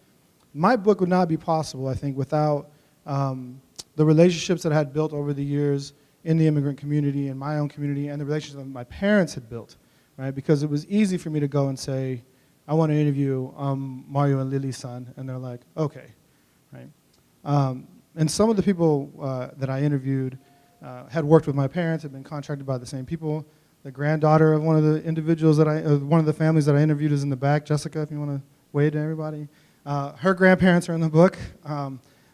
my book would not be possible, I think, without the relationships that I had built over the years in the immigrant community, in my own community, and the relationships that my parents had built, right? Because it was easy for me to go and say, I want to interview Mario and Lily's son, and they're like, okay, right? And some of the people that I interviewed had worked with my parents, had been contracted by the same people. The granddaughter of one of the individuals that one of the families that I interviewed is in the back. Jessica, if you want to wave to everybody. Her grandparents are in the book.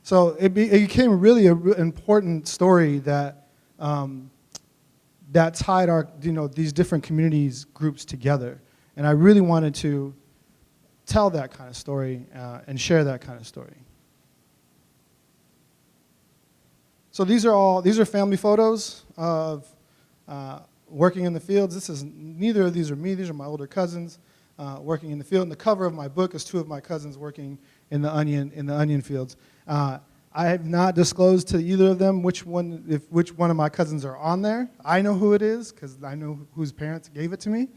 So it became really an important story that that tied our, these different communities groups together. And I really wanted to tell that kind of story and share that kind of story. So these are family photos of working in the fields. Neither of these are me. These are my older cousins working in the field. And the cover of my book is two of my cousins working in the onion fields. I have not disclosed to either of them which one of my cousins are on there. I know who it is because I know whose parents gave it to me.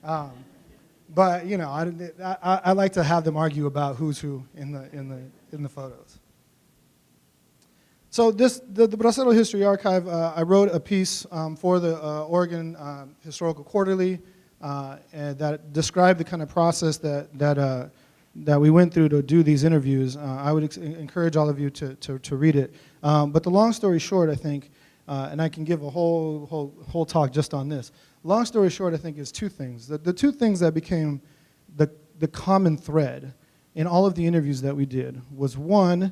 But I like to have them argue about who's who in the photos. So the Bracero History Archive, I wrote a piece for the Oregon Historical Quarterly and that described the kind of process that we went through to do these interviews. I would encourage all of you to read it. But the long story short, I think, and I can give a whole talk just on this. Long story short, I think, is two things. The two things that became the common thread in all of the interviews that we did was, one,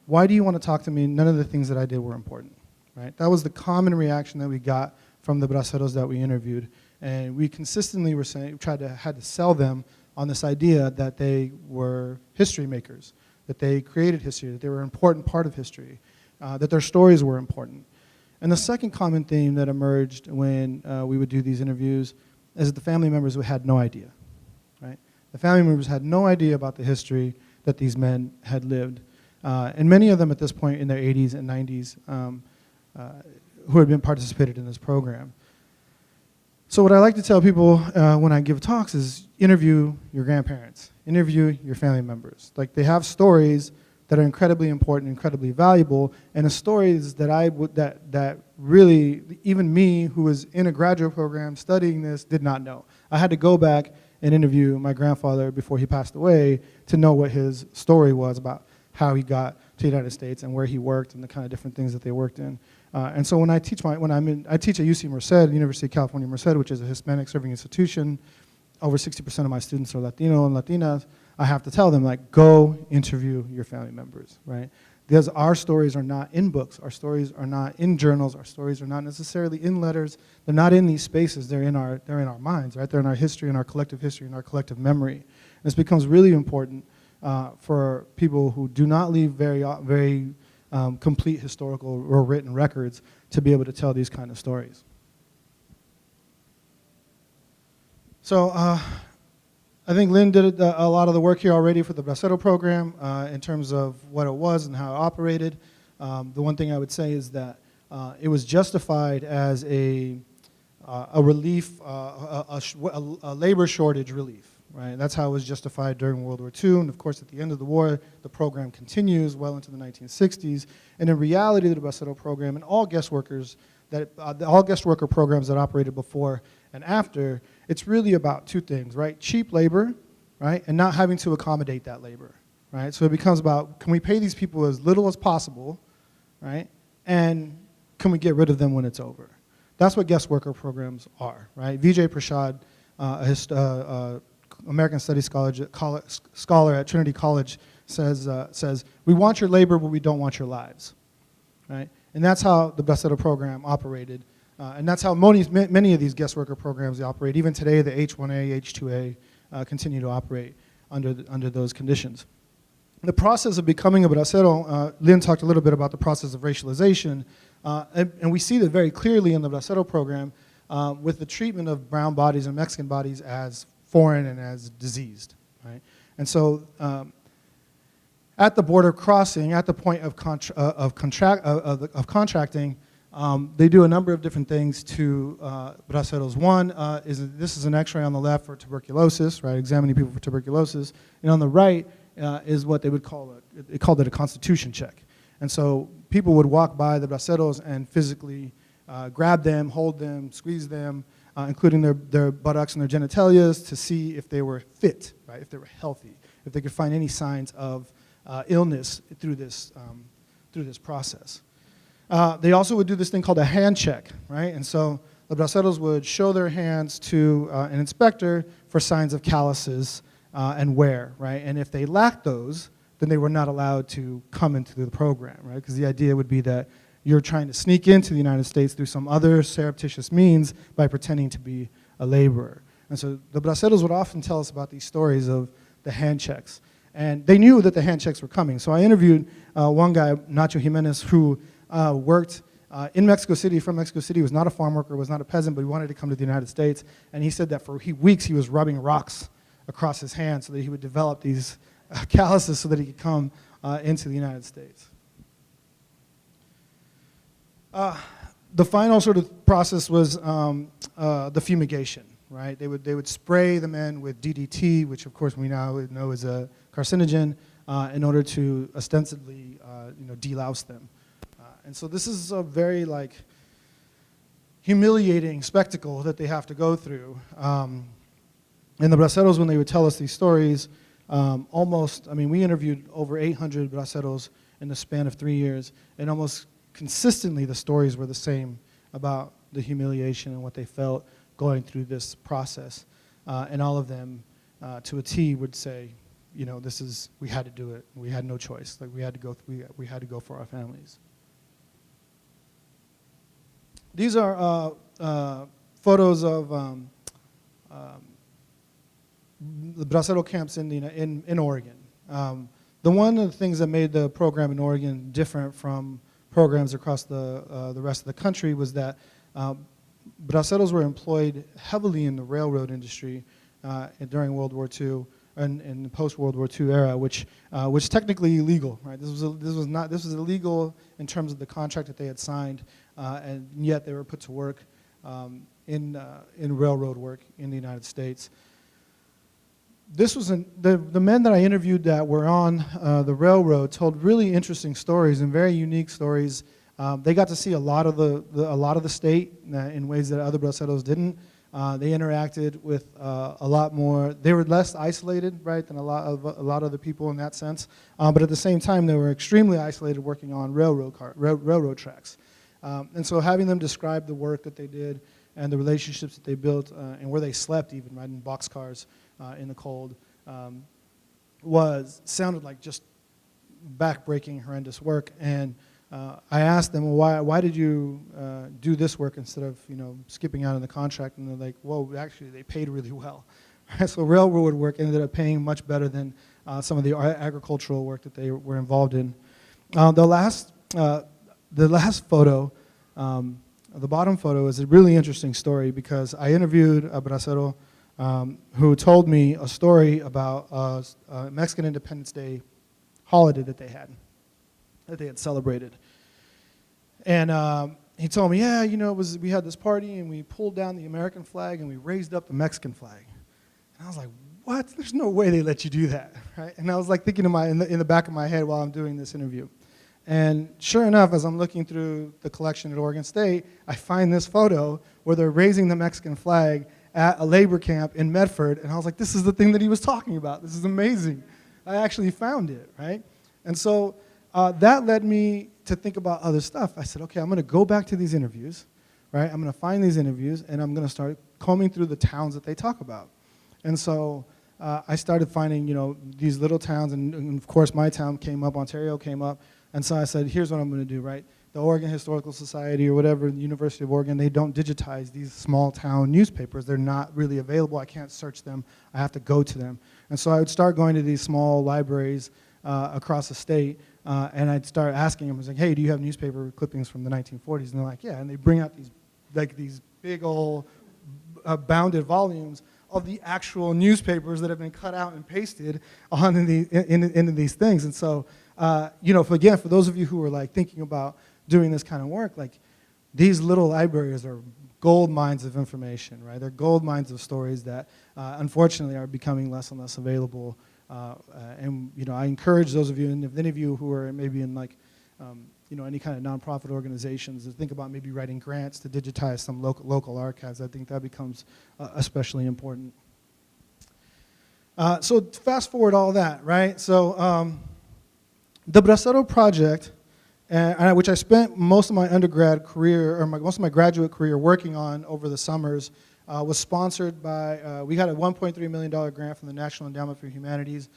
why do you want to talk to me? None of the things that I did were important, right? That was the common reaction that we got from the braceros that we interviewed. And we consistently were saying, had to sell them on this idea that they were history makers, that they created history, that they were an important part of history, that their stories were important. And the second common theme that emerged when we would do these interviews is that the family members had no idea, right? The family members had no idea about the history that these men had lived. And many of them at this point in their 80s and 90s who had been participated in this program. So what I like to tell people when I give talks is interview your grandparents, interview your family members. Like, they have stories that are incredibly important, incredibly valuable, and the stories that that really, even me, who was in a graduate program studying this, did not know. I had to go back and interview my grandfather before he passed away to know what his story was about how he got to the United States and where he worked and the kind of different things that they worked in. And so when I teach I teach at UC Merced, University of California, Merced, which is a Hispanic serving institution. Over 60% of my students are Latino and Latinas. I have to tell them, like, go interview your family members, right? Because our stories are not in books. Our stories are not in journals. Our stories are not necessarily in letters. They're not in these spaces. They're in our minds, right? They're in our history, in our collective history, in our collective memory. And this becomes really important for people who do not leave very complete historical or written records to be able to tell these kind of stories. So I think Lynn did a lot of the work here already for the Bracero program in terms of what it was and how it operated. The one thing I would say is that it was justified as a relief, a labor shortage relief. Right? That's how it was justified during World War II, and of course at the end of the war, the program continues well into the 1960s. And in reality, the Bracero program and all guest workers, all guest worker programs that operated before and after, it's really about two things, right? Cheap labor, right, and not having to accommodate that labor, right? So it becomes about, can we pay these people as little as possible, right, and can we get rid of them when it's over? That's what guest worker programs are, right? Vijay Prashad, American Studies scholar at Trinity College says, we want your labor, but we don't want your lives, right? And that's how the Bracero program operated. And that's how many of these guest worker programs operate. Even today, the H-1A, H-2A continue to operate under those conditions. The process of becoming a bracero, Lynn talked a little bit about the process of racialization, and we see that very clearly in the bracero program with the treatment of brown bodies and Mexican bodies as foreign and as diseased, right? And so at the border crossing, at the point of contracting, They do a number of different things to braceros. One this is an X-ray on the left for tuberculosis, right? Examining people for tuberculosis, and on the right is what they would call they called it a constitution check. And so people would walk by the braceros and physically grab them, hold them, squeeze them, including their buttocks and their genitalias, to see if they were fit, right? If they were healthy, if they could find any signs of illness through this process. They also would do this thing called a hand check, right? And so the braceros would show their hands to an inspector for signs of calluses and wear, right? And if they lacked those, then they were not allowed to come into the program, right? Because the idea would be that you're trying to sneak into the United States through some other surreptitious means by pretending to be a laborer. And so the braceros would often tell us about these stories of the hand checks. And they knew that the hand checks were coming. So I interviewed one guy, Nacho Jimenez, who worked in Mexico City, from Mexico City, was not a farm worker, was not a peasant, but he wanted to come to the United States. And he said that for weeks he was rubbing rocks across his hands so that he would develop these calluses so that he could come into the United States. The final sort of process was the fumigation, right? They would spray the men with DDT, which of course we now know is a carcinogen, in order to ostensibly delouse them. And so this is a very humiliating spectacle that they have to go through. And the braceros, when they would tell us these stories, we interviewed over 800 braceros in the span of 3 years, and almost consistently the stories were the same about the humiliation and what they felt going through this process. And all of them, to a T, would say, we had to do it. We had no choice. We had to go for our families. These are photos of the bracero camps in Oregon. One of the things that made the program in Oregon different from programs across the rest of the country was that braceros were employed heavily in the railroad industry during World War II and in the post-World War II era, which was technically illegal, right? This was illegal in terms of the contract that they had signed, and yet they were put to work in railroad work in the United States. This was the men that I interviewed that were on the railroad told really interesting stories and very unique stories. They got to see a lot of the state in ways that other braceros didn't. They interacted with a lot more. They were less isolated, right, than a lot of other people in that sense. But at the same time, they were extremely isolated working on railroad tracks. And so having them describe the work that they did and the relationships that they built and where they slept, even right in boxcars in the cold, sounded like just back-breaking, horrendous work. And I asked them, well, why did you do this work instead of skipping out on the contract? And they're like, well, actually, they paid really well. So railroad work ended up paying much better than some of the agricultural work that they were involved in. The last photo, the bottom photo, is a really interesting story because I interviewed a bracero who told me a story about a Mexican Independence Day holiday that they had celebrated. And he told me, we had this party and we pulled down the American flag and we raised up the Mexican flag. And I was like, what? There's no way they let you do that, right? And I was thinking in the back of my head while I'm doing this interview. And sure enough, as I'm looking through the collection at Oregon State, I find this photo where they're raising the Mexican flag at a labor camp in Medford, and I was like, this is the thing that he was talking about. This is amazing. I actually found it, right? And so that led me to think about other stuff. I said, okay, I'm going to go back to these interviews, right? I'm going to find these interviews, and I'm going to start combing through the towns that they talk about. And so I started finding, these little towns, and of course my town came up, Ontario came up, and so I said, here's what I'm going to do, right? The Oregon Historical Society or whatever, the University of Oregon, they don't digitize these small town newspapers. They're not really available. I can't search them. I have to go to them. And so I would start going to these small libraries across the state, and I'd start asking them, I was like, hey, do you have newspaper clippings from the 1940s? And they're like, yeah. And they bring out these big old bounded volumes of the actual newspapers that have been cut out and pasted into these things. And so, for those of you who are thinking about doing this kind of work, these little libraries are gold mines of information, right? They're gold mines of stories that unfortunately are becoming less and less available. And I encourage those of you, and if any of you who are maybe in like, any kind of nonprofit organizations, to think about maybe writing grants to digitize some local archives. I think that becomes especially important. So fast forward all that, right? So the Bracero Project, which I spent most of my undergrad career, or most of my graduate career working on over the summers, was sponsored by, we had a $1.3 million grant from the National Endowment for Humanities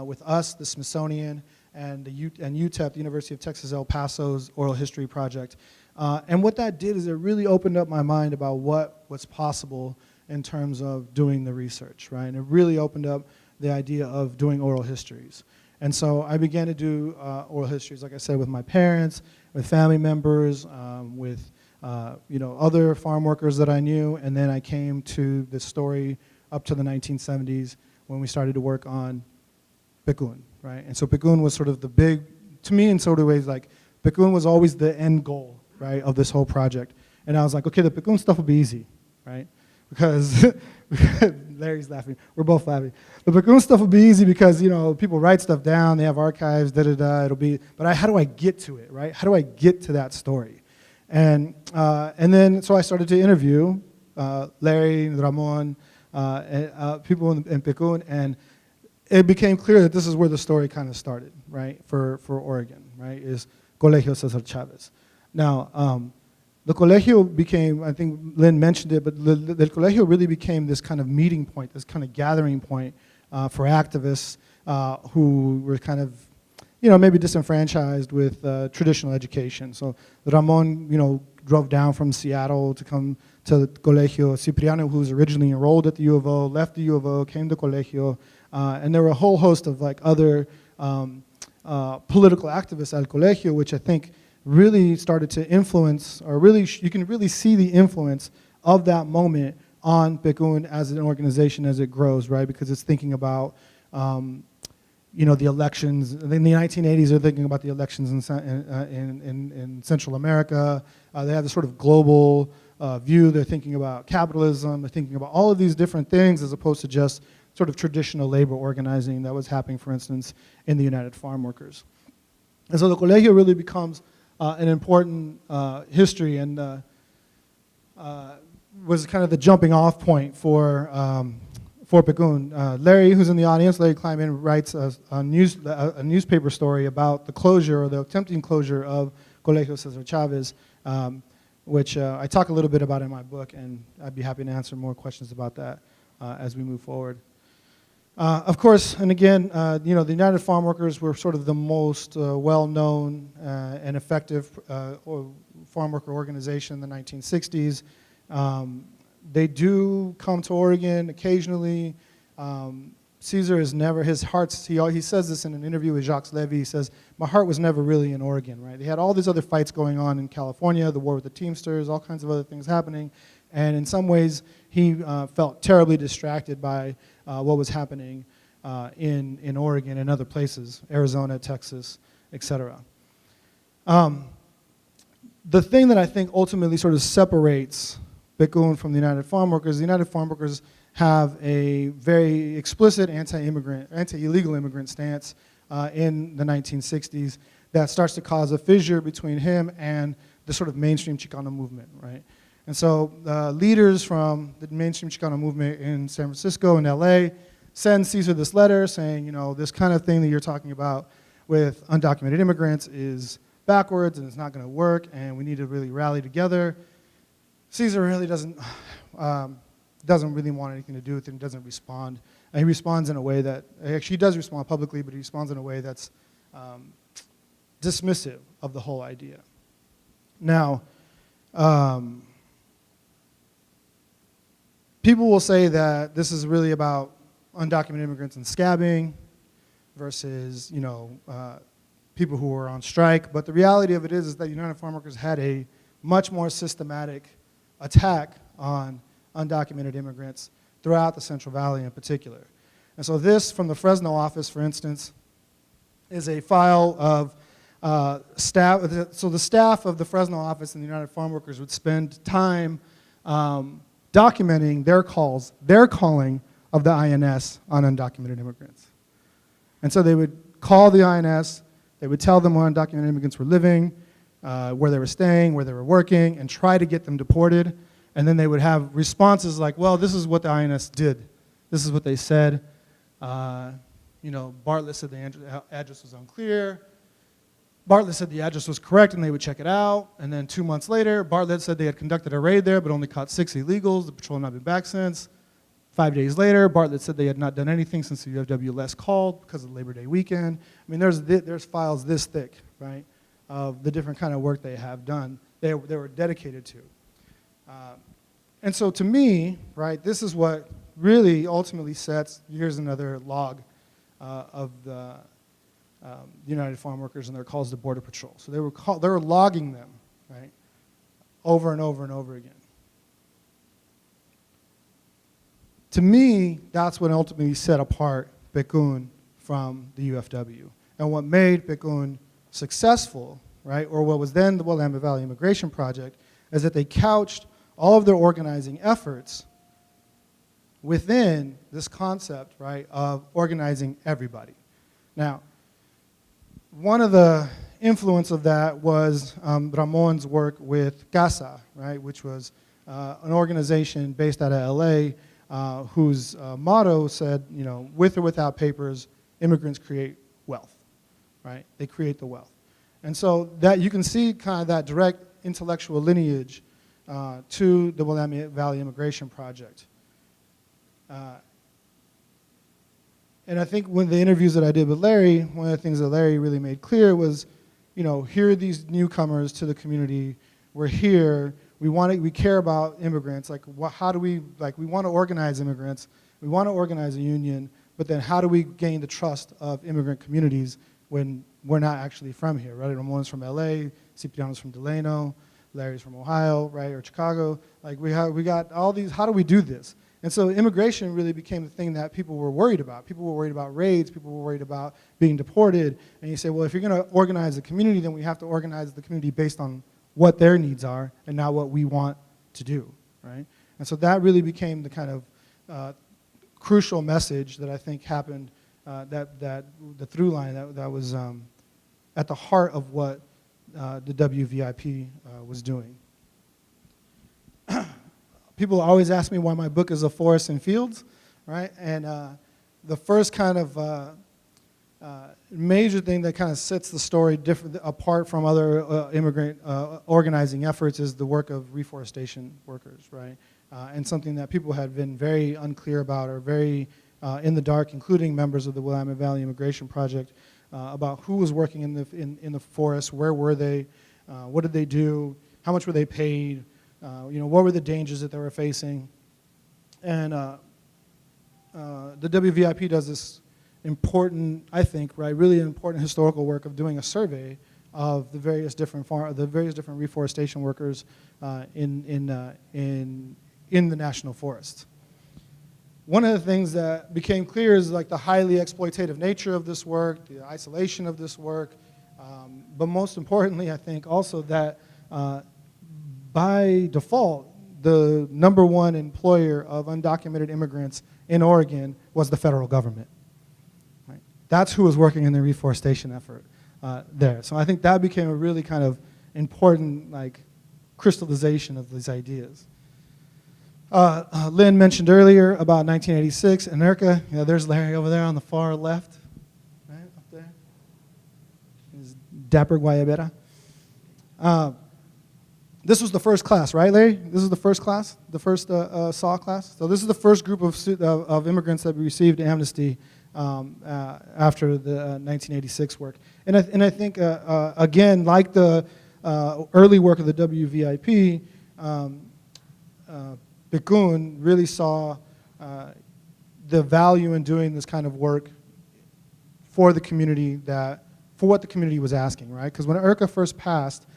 with us, the Smithsonian, and UTEP, the University of Texas El Paso's Oral History Project. And what that did is it really opened up my mind about what was possible in terms of doing the research, right? And it really opened up the idea of doing oral histories. And so I began to do oral histories, like I said, with my parents, with family members, with other farm workers that I knew, and then I came to the story up to the 1970s when we started to work on PCUN, right? And so PCUN was sort of the big, to me in sort of ways, like PCUN was always the end goal, right, of this whole project. And I was like, okay, the PCUN stuff will be easy, right? Because Larry's laughing, we're both laughing. The PCUN stuff will be easy because, people write stuff down, they have archives, it'll be, but how do I get to it, right? How do I get to that story? And then, so I started to interview Larry, Ramon, people in PCUN, and it became clear that this is where the story kind of started, right, for Oregon, right, is Colegio Cesar Chavez. Now, the Colegio became, I think Lynn mentioned it, but the Colegio really became this kind of meeting point, this kind of gathering point for activists who were kind of, maybe disenfranchised with traditional education. So Ramon, drove down from Seattle to come to the Colegio. Cipriano, who was originally enrolled at the U of O, left the U of O, came to Colegio, and there were a whole host of like other political activists at Colegio, which I think really started to influence, or really, you can really see the influence of that moment on PCUN as an organization as it grows, right? Because it's thinking about, the elections. In the 1980s, they're thinking about the elections in Central America. They have this sort of global view. They're thinking about capitalism. They're thinking about all of these different things as opposed to just sort of traditional labor organizing that was happening, for instance, in the United Farm Workers. And so the Colegio really becomes an important history and was kind of the jumping off point for PCUN. Larry, who's in the audience, Larry Kleiman, writes a newspaper story about the closure, or the attempting closure, of Colegio Cesar Chavez, which I talk a little bit about in my book, and I'd be happy to answer more questions about that as we move forward. Of course, and again, the United Farm Workers were sort of the most well-known and effective farm worker organization in the 1960s. They do come to Oregon occasionally. Caesar is never, he says this in an interview with Jacques Levy, he says, my heart was never really in Oregon, right? They had all these other fights going on in California, the war with the Teamsters, all kinds of other things happening. And in some ways, he felt terribly distracted by what was happening in Oregon and other places, Arizona, Texas, etc. The thing that I think ultimately sort of separates PCUN from the United Farm Workers, the United Farm Workers have a very explicit anti-illegal immigrant stance in the 1960s that starts to cause a fissure between him and the sort of mainstream Chicano movement, right? And so leaders from the mainstream Chicano movement in San Francisco and LA send Caesar this letter saying, this kind of thing that you're talking about with undocumented immigrants is backwards and it's not going to work and we need to really rally together. Caesar really doesn't really want anything to do with it and doesn't respond. And he responds in a way that, actually he does respond publicly, but he responds in a way that's dismissive of the whole idea. Now, people will say that this is really about undocumented immigrants and scabbing versus, people who were on strike. But the reality of it is that United Farm Workers had a much more systematic attack on undocumented immigrants throughout the Central Valley in particular. And so this, from the Fresno office, for instance, is a file of so the staff of the Fresno office and the United Farm Workers would spend time documenting their calling of the INS on undocumented immigrants. And so they would call the INS, they would tell them where undocumented immigrants were living, where they were staying, where they were working, and try to get them deported. And then they would have responses like, well, this is what the INS did. This is what they said. Bartlett said the address was unclear. Bartlett said the address was correct and they would check it out. And then 2 months later, Bartlett said they had conducted a raid there but only caught 6 illegals. The patrol had not been back since. 5 days later, Bartlett said they had not done anything since the UFW last called because of Labor Day weekend. I mean, there's files this thick, right, of the different kind of work they have done, they were dedicated to. And so to me, right, this is what really ultimately sets, here's another log of the United Farm Workers and their calls to Border Patrol. So they were logging them, right, over and over and over again. To me, that's what ultimately set apart PCUN from the UFW. And what made PCUN successful, right, or what was then the Willamette Valley Immigration Project, is that they couched all of their organizing efforts within this concept, right, of organizing everybody. Now, one of the influence of that was Ramon's work with CASA, right, which was an organization based out of LA whose motto said, with or without papers, immigrants create wealth, right? They create the wealth. And so that you can see kind of that direct intellectual lineage to the Willamette Valley Immigration Project. And I think one of the interviews that I did with Larry, one of the things that Larry really made clear was, here are these newcomers to the community. We're here. We care about immigrants. How do we want to organize immigrants. We want to organize a union, but then how do we gain the trust of immigrant communities when we're not actually from here, right? Ramon's from LA, Cipriano's from Delano, Larry's from Ohio, right, or Chicago. We got all these, how do we do this? And so immigration really became the thing that people were worried about. People were worried about raids, people were worried about being deported. And you say, well, if you're going to organize the community, then we have to organize the community based on what their needs are and not what we want to do, right? And so that really became the kind of crucial message that I think happened, that the through line that was at the heart of what the WVIP was doing. People always ask me why my book is of forests and fields, right? And the first kind of major thing that kind of sets the story apart from other immigrant organizing efforts is the work of reforestation workers, right? And something that people had been very unclear about or very in the dark, including members of the Willamette Valley Immigration Project, about who was working in the forest, where were they, what did they do, how much were they paid, what were the dangers that they were facing. And the WVIP does this important, I think, right, really important historical work of doing a survey of the various different reforestation workers in the national forest. One of the things that became clear is the highly exploitative nature of this work, the isolation of this work, but most importantly, I think also that by default, the #1 employer of undocumented immigrants in Oregon was the federal government. Right? That's who was working in the reforestation effort there. So I think that became a really kind of important crystallization of these ideas. Lynn mentioned earlier about 1986 and IRCA. There's Larry over there on the far left, right up there. His dapper Guayabera. This was the first class, right, Larry? This is the first class, the first SAW class. So this is the first group of immigrants that received amnesty after the 1986 work. And I think, again, like the early work of the WVIP, PCUN really saw the value in doing this kind of work for the community for what the community was asking, right? Because when IRCA first passed,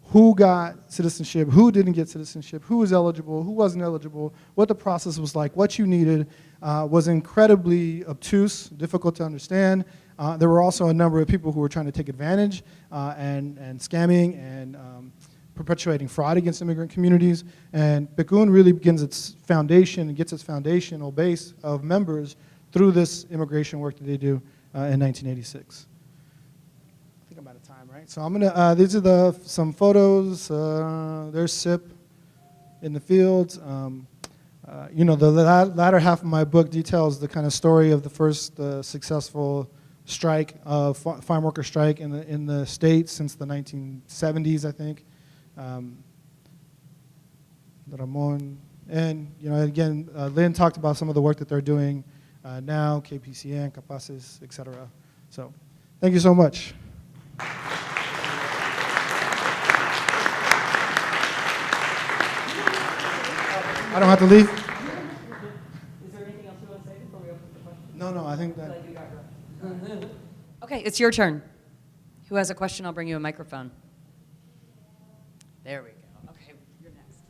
who got citizenship, who didn't get citizenship, who was eligible, who wasn't eligible, what the process was like, what you needed, was incredibly obtuse, difficult to understand. There were also a number of people who were trying to take advantage and scamming and perpetuating fraud against immigrant communities. And PCUN really begins its foundation and gets its foundational base of members through this immigration work that they do in 1986. I think I'm out of time, right? So I'm gonna, these are some photos. There's SIP in the fields. You know, the latter half of my book details the kind of story of the first successful strike, farm worker strike in the States since the 1970s, I think. Ramon, and you know, again, Lynn talked about some of the work that they're doing now, KPCN, Capaces, et cetera. So, thank you so much. I don't have to leave? Is there anything else you want to say before we open the question? No, I think that. Okay, it's your turn. Who has a question? I'll bring you a microphone. There we go. Okay, you're next.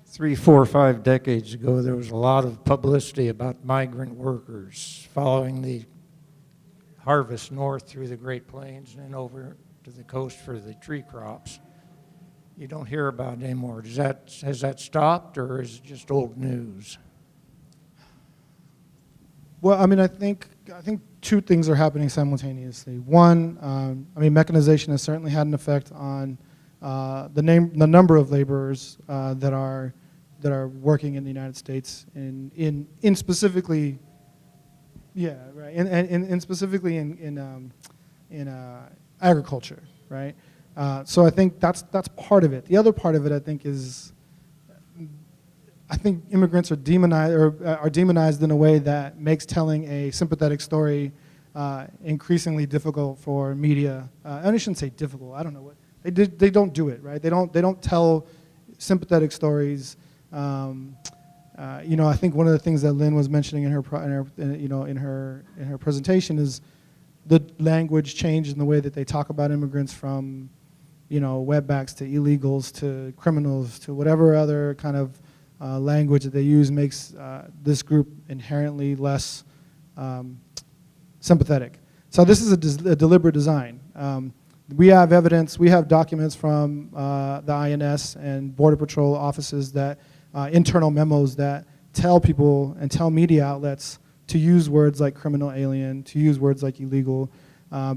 3, 4, 5 decades ago, there was a lot of publicity about migrant workers following the harvest north through the Great Plains and then over to the coast for the tree crops. You don't hear about it anymore. Has that stopped, or is it just old news? Well, I mean, I think two things are happening simultaneously. One, I mean, mechanization has certainly had an effect on the number of laborers that are working in the United States in specifically, yeah, right, and specifically in agriculture, right. So I think that's part of it. The other part of it, I think, is immigrants are demonized in a way that makes telling a sympathetic story increasingly difficult for media. And I shouldn't say difficult. I don't know what they don't do it, right. They don't tell sympathetic stories. You know, I think one of the things that Lynn was mentioning in her presentation is the language change in the way that they talk about immigrants, from, you know, wetbacks to illegals to criminals to whatever other kind of language that they use makes this group inherently less sympathetic. So this is a deliberate design. We have evidence, we have documents from the INS and Border Patrol offices, that internal memos that tell people and tell media outlets to use words like criminal alien, to use words like illegal,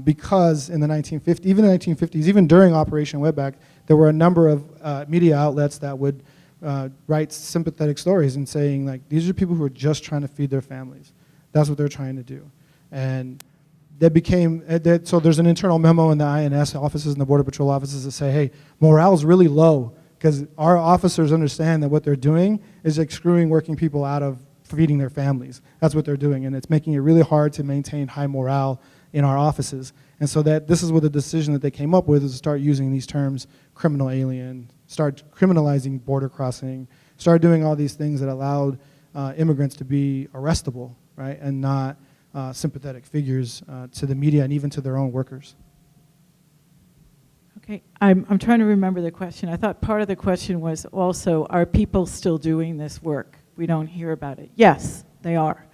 because in the 1950s, even the 1950s, even during Operation Wetback, there were a number of media outlets that would write sympathetic stories and saying, like, these are people who are just trying to feed their families. That's what they're trying to do. And that became, so there's an internal memo in the INS offices and the Border Patrol offices that say, hey, morale's really low because our officers understand that what they're doing is like screwing working people out of feeding their families. That's what they're doing, and it's making it really hard to maintain high morale in our offices. And so that this is what the decision that they came up with, is to start using these terms, criminal alien, start criminalizing border crossing, start doing all these things that allowed immigrants to be arrestable, right, and not sympathetic figures to the media and even to their own workers. Okay, I'm trying to remember the question. I thought part of the question was also, are people still doing this work? We don't hear about it. Yes, they are.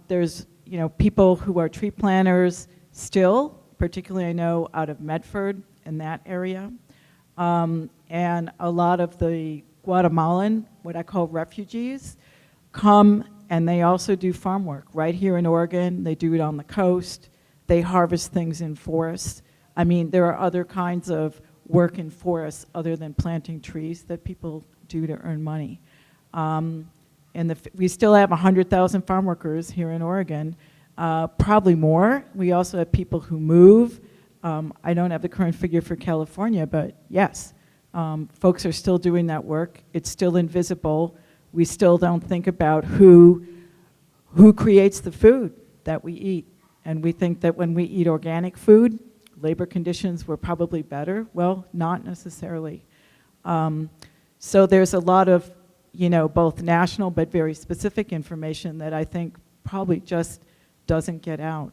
There's, you know, people who are tree planters still, particularly I know out of Medford in that area. And a lot of the Guatemalan, what I call refugees, come and they also do farm work right here in Oregon. They do it on the coast. They harvest things in forests. I mean, there are other kinds of work in forests other than planting trees that people do to earn money. We still have 100,000 farm workers here in Oregon, probably more. We also have people who move. I don't have the current figure for California, but yes, folks are still doing that work. It's still invisible. We still don't think about who creates the food that we eat. And we think that when we eat organic food, labor conditions were probably better. Well, not necessarily. So there's a lot of, you know, both national but very specific information that I think probably just doesn't get out.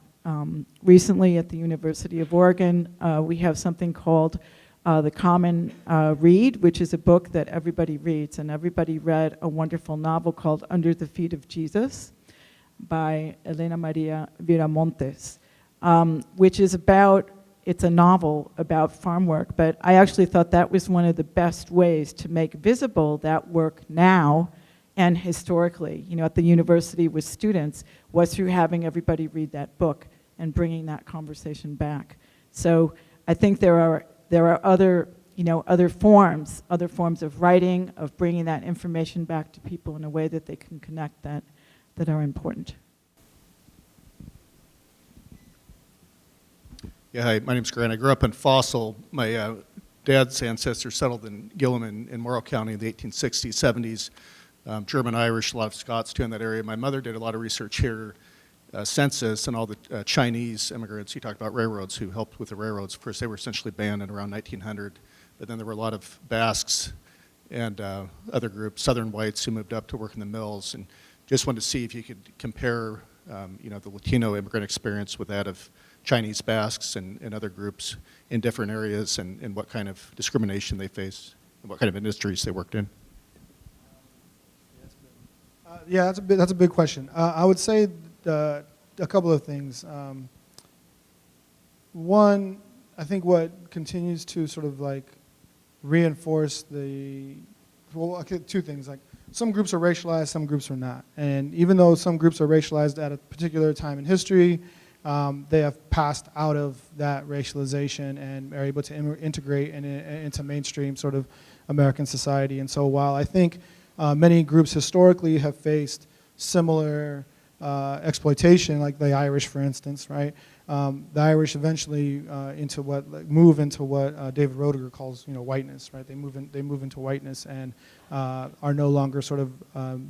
recently at the University of Oregon, we have something called The Common Read, which is a book that everybody reads, and everybody read a wonderful novel called Under the Feet of Jesus by Elena Maria Viramontes, which is about, it's a novel about farm work, but I actually thought that was one of the best ways to make visible that work now and historically, you know, at the university with students, was through having everybody read that book and bringing that conversation back. So I think there are other, you know, other forms of writing, of bringing that information back to people in a way that they can connect that are important. Yeah, hi, my name's Grant. I grew up in Fossil. My dad's ancestors settled in Gillum in Morrow County in the 1860s, 70s. German, Irish, a lot of Scots too in that area. My mother did a lot of research here, census and all the Chinese immigrants. You talked about railroads who helped with the railroads. Of course, they were essentially banned in around 1900, but then there were a lot of Basques and other groups, Southern whites who moved up to work in the mills. And just wanted to see if you could compare, you know, the Latino immigrant experience with that of Chinese Basques and other groups in different areas, and what kind of discrimination they face and what kind of industries they worked in. Yeah, that's a big question. I would say a couple of things. One, I think what continues to sort of like reinforce two things. Like, some groups are racialized, some groups are not. And even though some groups are racialized at a particular time in history, they have passed out of that racialization and are able to integrate into mainstream sort of American society. And so while I think many groups historically have faced similar exploitation, like the Irish, for instance, right? The Irish eventually move into what David Roediger calls, you know, whiteness, right? They move into whiteness and are no longer sort of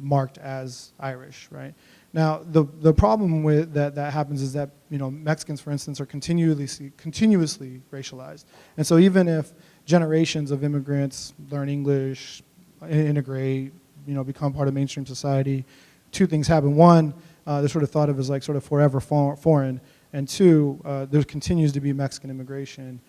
marked as Irish, right? Now, the problem with that happens is that, you know, Mexicans, for instance, are continuously racialized, and so even if generations of immigrants learn English, integrate, you know, become part of mainstream society, two things happen. One, they're sort of thought of as like sort of forever foreign, and two, there continues to be Mexican immigration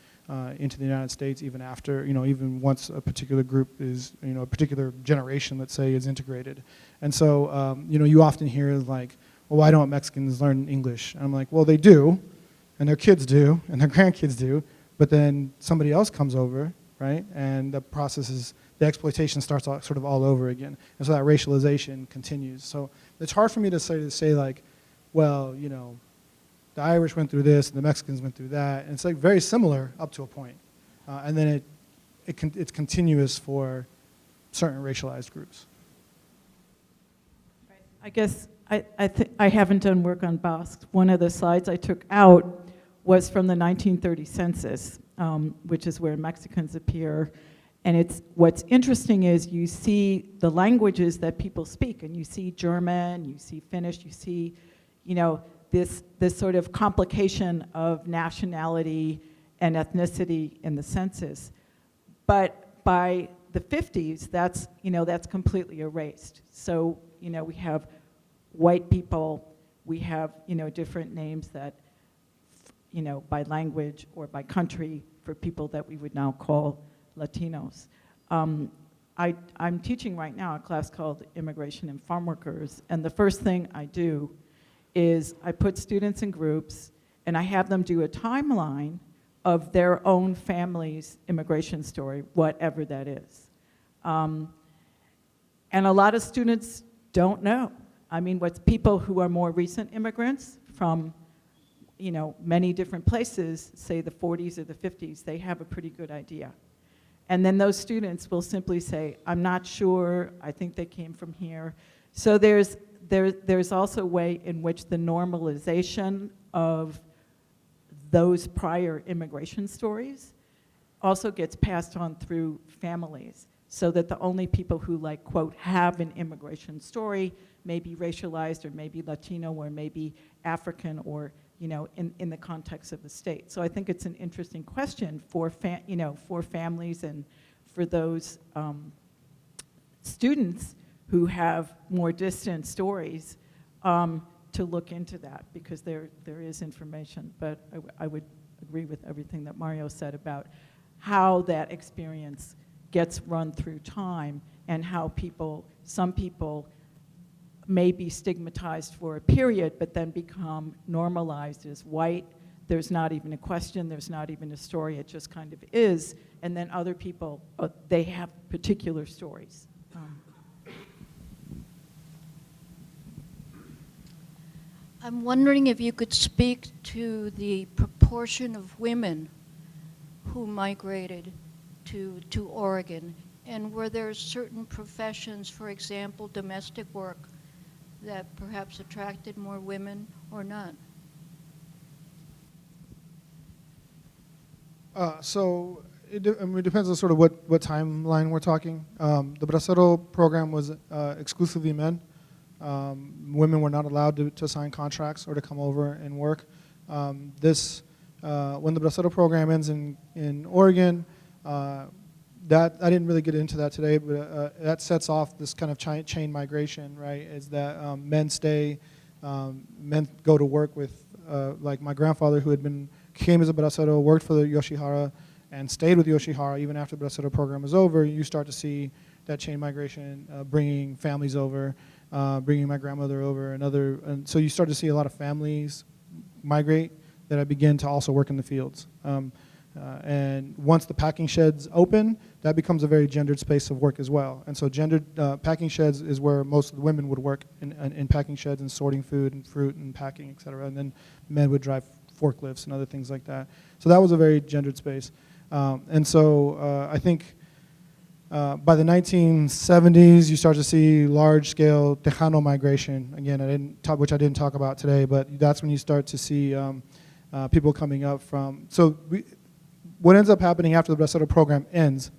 into the United States even after, you know, even once a particular group is, you know, a particular generation, let's say, is integrated. And so, you know, you often hear like, well, why don't Mexicans learn English? And I'm like, well, they do, and their kids do, and their grandkids do, but then somebody else comes over, right? And the process is, the exploitation starts sort of all over again. And so that racialization continues. So it's hard for me to say like, well, you know, the Irish went through this and the Mexicans went through that. And it's like very similar up to a point. And then it's continuous for certain racialized groups. I guess I haven't done work on Basques. One of the slides I took out was from the 1930 census, which is where Mexicans appear. And what's interesting is you see the languages that people speak, and you see German, you see Finnish, you see, you know, this sort of complication of nationality and ethnicity in the census. But by the 50s, that's completely erased. So, you know, we have white people, we have, you know, different names that, you know, by language or by country for people that we would now call Latinos. I'm teaching right now a class called Immigration and Farm Workers, and the first thing I do is I put students in groups and I have them do a timeline of their own family's immigration story, whatever that is. And a lot of students don't know. I mean, what's people who are more recent immigrants from, you know, many different places, say the 40s or the 50s, they have a pretty good idea. And then those students will simply say, I'm not sure, I think they came from here. So there's also a way in which the normalization of those prior immigration stories also gets passed on through families, so that the only people who, like, quote, have an immigration story may be racialized or maybe Latino or maybe African or, you know, in the context of the state. So I think it's an interesting question for for families and for those students who have more distant stories, to look into that because there is information. But I would agree with everything that Mario said about how that experience gets run through time and how some people may be stigmatized for a period but then become normalized as white. There's not even a question, there's not even a story, it just kind of is. And then other people, they have particular stories. I'm wondering if you could speak to the proportion of women who migrated to Oregon, and were there certain professions, for example, domestic work, that perhaps attracted more women or not? So it depends on sort of what timeline we're talking. The Bracero program was exclusively men. Women were not allowed to sign contracts or to come over and work. When the Bracero program ends in Oregon, that I didn't really get into that today, but that sets off this kind of chain migration, right? Is that men stay, men go to work with, like my grandfather who came as a Bracero, worked for the Yoshihara, and stayed with Yoshihara even after the Bracero program was over. You start to see that chain migration, bringing families over, bringing my grandmother over, and so you start to see a lot of families migrate that I begin to also work in the fields. And once the packing sheds open, that becomes a very gendered space of work as well. And so gendered packing sheds is where most of the women would work in packing sheds and sorting food and fruit and packing, et cetera. And then men would drive forklifts and other things like that. So that was a very gendered space. And so I think by the 1970s, you start to see large-scale Tejano migration. Again, which I didn't talk about today, but that's when you start to see people coming up from. What ends up happening after the Bracero program ends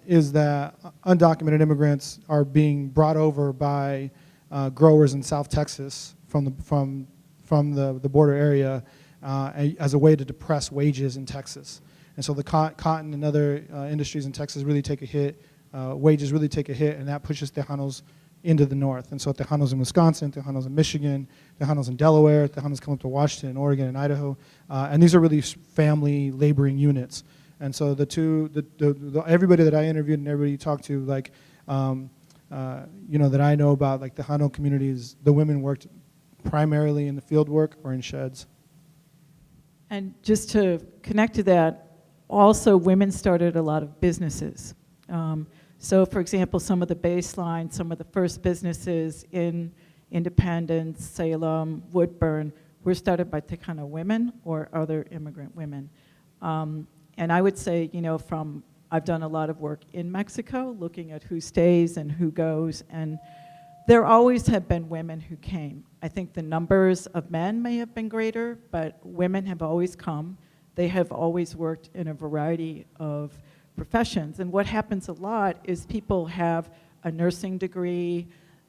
is that undocumented immigrants are being brought over by growers in South Texas from the border area as a way to depress wages in Texas. And so the cotton and other industries in Texas really take a hit, wages really take a hit, and that pushes Tejanos into the north. And so Tejanos in Wisconsin, Tejanos in Michigan, Tejanos in Delaware, Tejanos come up to Washington, Oregon, and Idaho. And these are really family laboring units. And so everybody that I interviewed and everybody you talked to, like, that I know about, like Tejano communities, the women worked primarily in the field work or in sheds. And just to connect to that, also women started a lot of businesses. So for example, some of the baseline, some of the first businesses in Independence, Salem, Woodburn were started by Tejano women or other immigrant women. And I would say, I've done a lot of work in Mexico, looking at who stays and who goes, and there always have been women who came. I think the numbers of men may have been greater, but women have always come. They have always worked in a variety of professions. And what happens a lot is people have a nursing degree,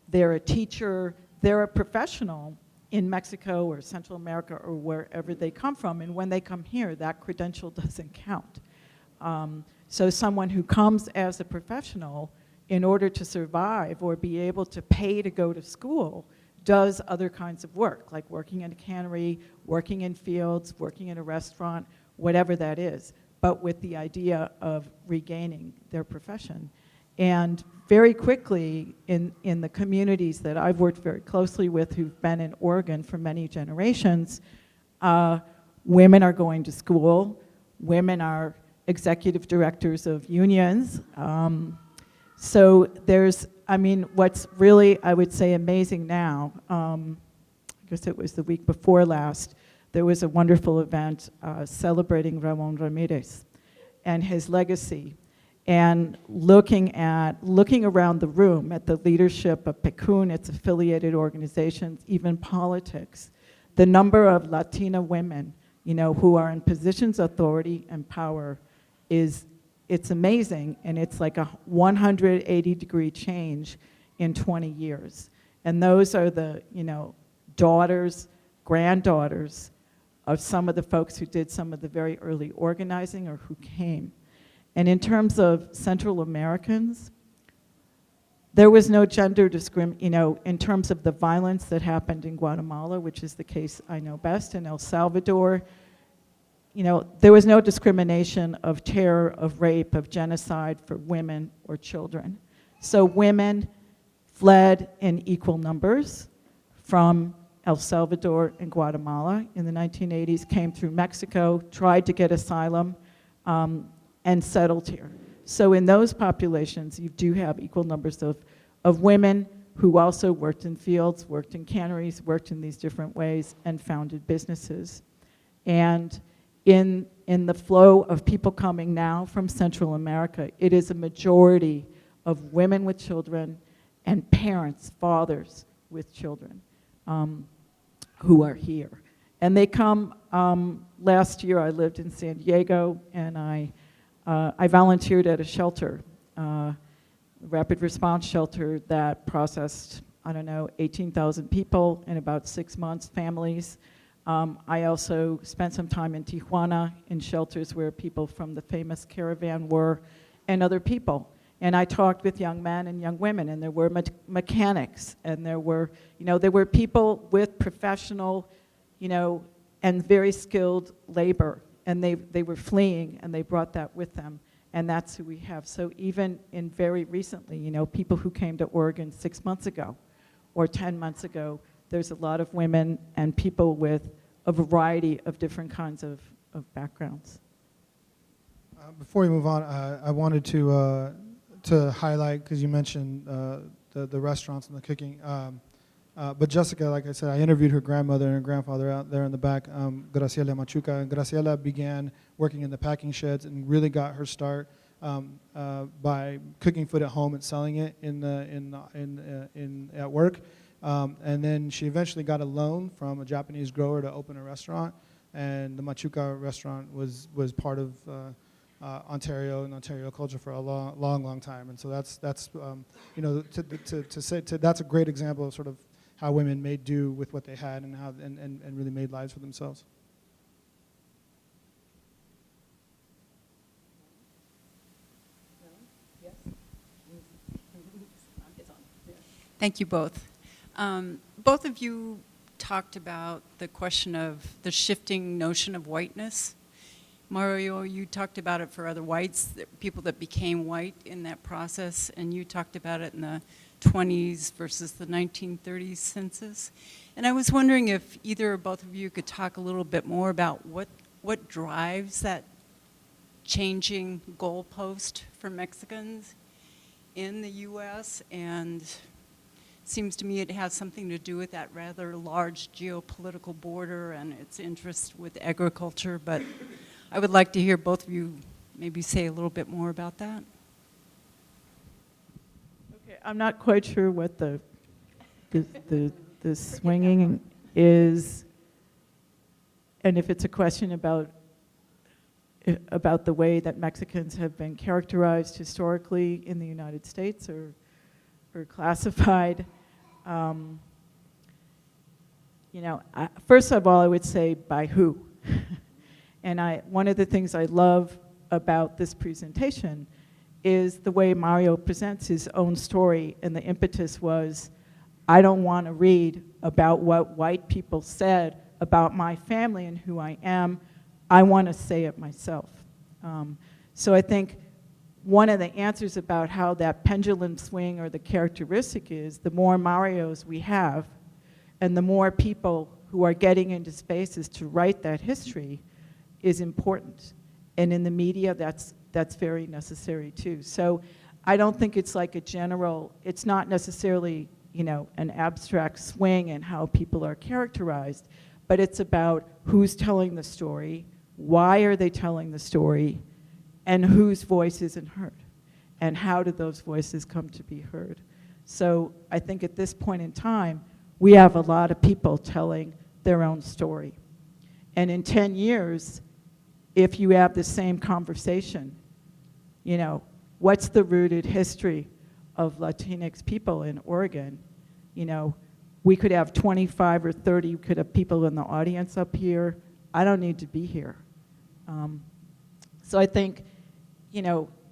they're a teacher, they're a professional in Mexico or Central America or wherever they come from. And when they come here, that credential doesn't count. So someone who comes as a professional, in order to survive or be able to pay to go to school, does other kinds of work, like working in a cannery, working in fields, working in a restaurant, whatever that is, but with the idea of regaining their profession. And very quickly, in the communities that I've worked very closely with who've been in Oregon for many generations, women are going to school, women are executive directors of unions. So there's, what's really, I would say, amazing now, I guess it was the week before last, there was a wonderful event celebrating Ramon Ramirez and his legacy, and looking around the room at the leadership of PCUN, its affiliated organizations, even politics, the number of Latina women, who are in positions of authority and power it's amazing, and it's like a 180-degree change in 20 years. And those are the, daughters, granddaughters of some of the folks who did some of the very early organizing or who came. And in terms of Central Americans, There was no gender discrimination, in terms of the violence that happened in Guatemala, which is the case I know best, in El Salvador. There was no discrimination of terror, of rape, of genocide for women or children. So women fled in equal numbers from El Salvador and Guatemala in the 1980s, came through Mexico, tried to get asylum, and settled here. So in those populations, you do have equal numbers of women who also worked in fields, worked in canneries, worked in these different ways, and founded businesses. And in the flow of people coming now from Central America, it is a majority of women with children and parents, fathers with children, who are here. And they come, last year I lived in San Diego, and I volunteered at a shelter, rapid response shelter that processed, 18,000 people in about 6 months, families. I also spent some time in Tijuana in shelters where people from the famous caravan were, and other people. And I talked with young men and young women, and there were mechanics, and there were people with professional, and very skilled labor, and they were fleeing, and they brought that with them, and that's who we have. So even in very recently, people who came to Oregon 6 months ago or 10 months ago, there's a lot of women and people with a variety of different kinds of backgrounds. Before we move on, I wanted to highlight, because you mentioned the restaurants and the cooking. But Jessica, like I said, I interviewed her grandmother and her grandfather out there in the back, Graciela Machuca. And Graciela began working in the packing sheds and really got her start by cooking food at home and selling it at work. And then she eventually got a loan from a Japanese grower to open a restaurant. And the Machuca restaurant was part of Ontario and Ontario culture for a long time. And so that's that's a great example of sort of how women made do with what they had and how and really made lives for themselves. Thank you both. Both of you talked about the question of the shifting notion of whiteness. Mario, you talked about it for other whites, people that became white in that process, and you talked about it in the 20s versus the 1930s census. And I was wondering if either or both of you could talk a little bit more about what drives that changing goalpost for Mexicans in the U.S., and seems to me it has something to do with that rather large geopolitical border and its interest with agriculture, but I would like to hear both of you maybe say a little bit more about that. Okay, I'm not quite sure what the swinging is, and if it's a question about the way that Mexicans have been characterized historically in the United States or classified. First of all, I would say by who. And one of the things I love about this presentation is the way Mario presents his own story, and the impetus was, I don't want to read about what white people said about my family and who I am. I want to say it myself. So I think one of the answers about how that pendulum swing or the characteristic is, the more Marios we have, and the more people who are getting into spaces to write that history is important. And in the media, that's very necessary too. So I don't think it's like a general, it's not necessarily, an abstract swing in how people are characterized, but it's about who's telling the story, why are they telling the story, and whose voice isn't heard, and how do those voices come to be heard. So I think at this point in time, we have a lot of people telling their own story. And in 10 years, if you have the same conversation, what's the rooted history of Latinx people in Oregon? We could have 25 or 30, we could have people in the audience up here. I don't need to be here. So I think,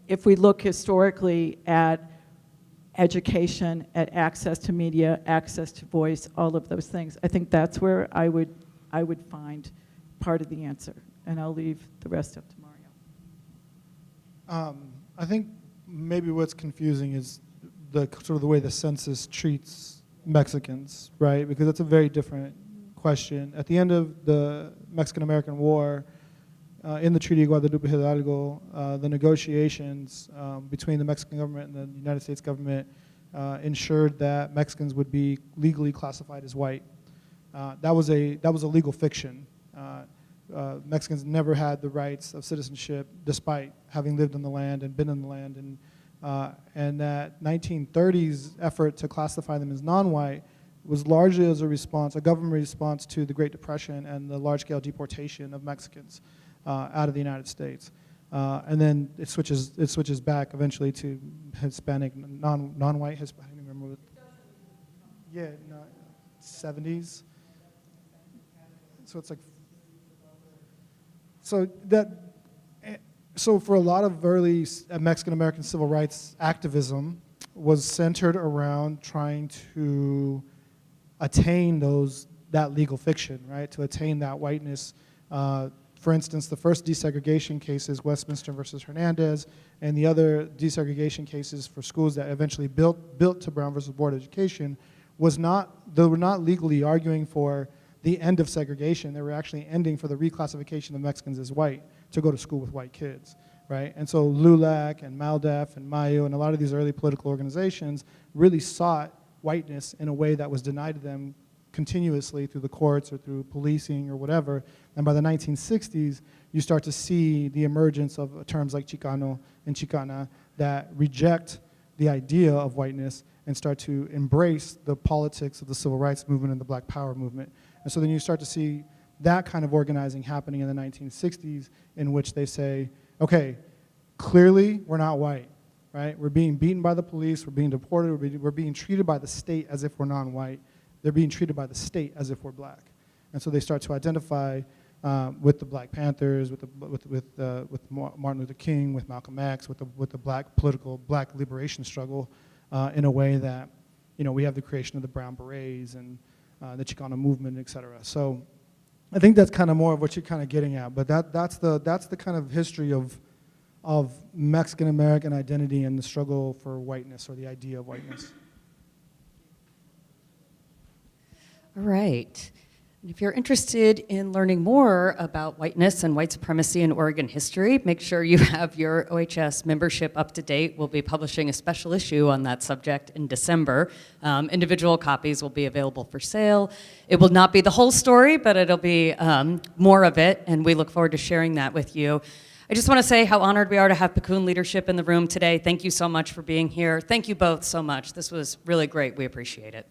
if we look historically at education, at access to media, access to voice, all of those things. I think that's where I would find part of the answer, and I'll leave the rest up to Mario. I think maybe what's confusing is the sort of the way the census treats Mexicans, right? Because that's a very different question. At the end of the Mexican-American War, in the Treaty of Guadalupe Hidalgo, the negotiations between the Mexican government and the United States government ensured that Mexicans would be legally classified as white. That was a legal fiction. Mexicans never had the rights of citizenship, despite having lived in the land and been in the land, and that 1930s effort to classify them as non-white was largely as a government response to the Great Depression and the large-scale deportation of Mexicans out of the United States. And then it switches back eventually to Hispanic, non-white Hispanic. I don't remember what. Yeah, 70s. So it's like. So for a lot of early Mexican-American civil rights activism was centered around trying to attain that legal fiction, right? To attain that whiteness. For instance, the first desegregation cases, Westminster versus Hernandez, and the other desegregation cases for schools that eventually built to Brown versus Board of Education, they were not legally arguing for the end of segregation. They were actually ending for the reclassification of Mexicans as white to go to school with white kids, right? And so LULAC and MALDEF and MAYO and a lot of these early political organizations really sought whiteness in a way that was denied to them continuously through the courts or through policing or whatever. And by the 1960s, you start to see the emergence of terms like Chicano and Chicana that reject the idea of whiteness and start to embrace the politics of the civil rights movement and the Black Power movement. And so then you start to see that kind of organizing happening in the 1960s, in which they say, okay, clearly we're not white, right? We're being beaten by the police, we're being deported, we're being treated by the state as if we're non-white. They're being treated by the state as if we're black. And so they start to identify with the Black Panthers, with Martin Luther King, with Malcolm X, with the black liberation struggle in a way that, we have the creation of the Brown Berets and the Chicano movement, et cetera. So I think that's kind of more of what you're kind of getting at, but that's the kind of history of Mexican-American identity and the struggle for whiteness, or the idea of whiteness. All right. And if you're interested in learning more about whiteness and white supremacy in Oregon history, make sure you have your OHS membership up to date. We'll be publishing a special issue on that subject in December. Individual copies will be available for sale. It will not be the whole story, but it'll be more of it, and we look forward to sharing that with you. I just want to say how honored we are to have PCUN leadership in the room today. Thank you so much for being here. Thank you both so much. This was really great. We appreciate it.